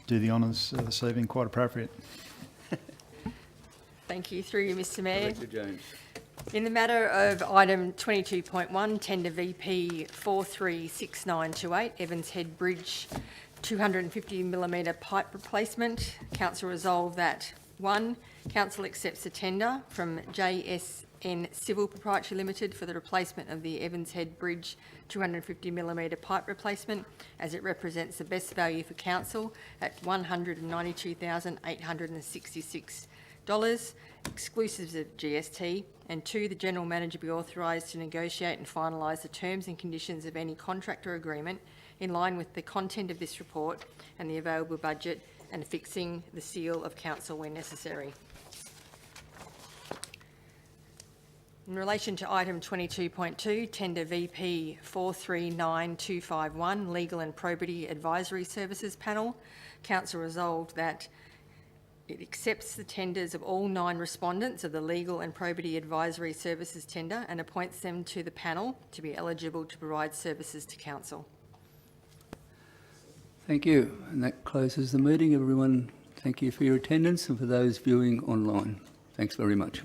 [SPEAKER 10] do the honours this evening. Quite appropriate.
[SPEAKER 8] Thank you, through you, Mr Mayor.
[SPEAKER 1] Director Jones.
[SPEAKER 8] In the matter of item 22.1, tender VP 436928, Evans Head Bridge 250mm pipe replacement, council resolve that 1. Council accepts a tender from JSN Civil Proprietary Limited for the replacement of the Evans Head Bridge 250mm pipe replacement, as it represents the best value for council at $192,866, exclusive of GST. And 2, the General Manager be authorised to negotiate and finalise the terms and conditions of any contract or agreement in line with the content of this report and the available budget, and affixing the seal of council where necessary. In relation to item 22.2, tender VP 439251, Legal and Probity Advisory Services Panel, council resolved that it accepts the tenders of all 9 respondents of the Legal and Probity Advisory Services tender and appoints them to the panel to be eligible to provide services to council.
[SPEAKER 1] Thank you. And that closes the meeting. Everyone, thank you for your attendance, and for those viewing online, thanks very much.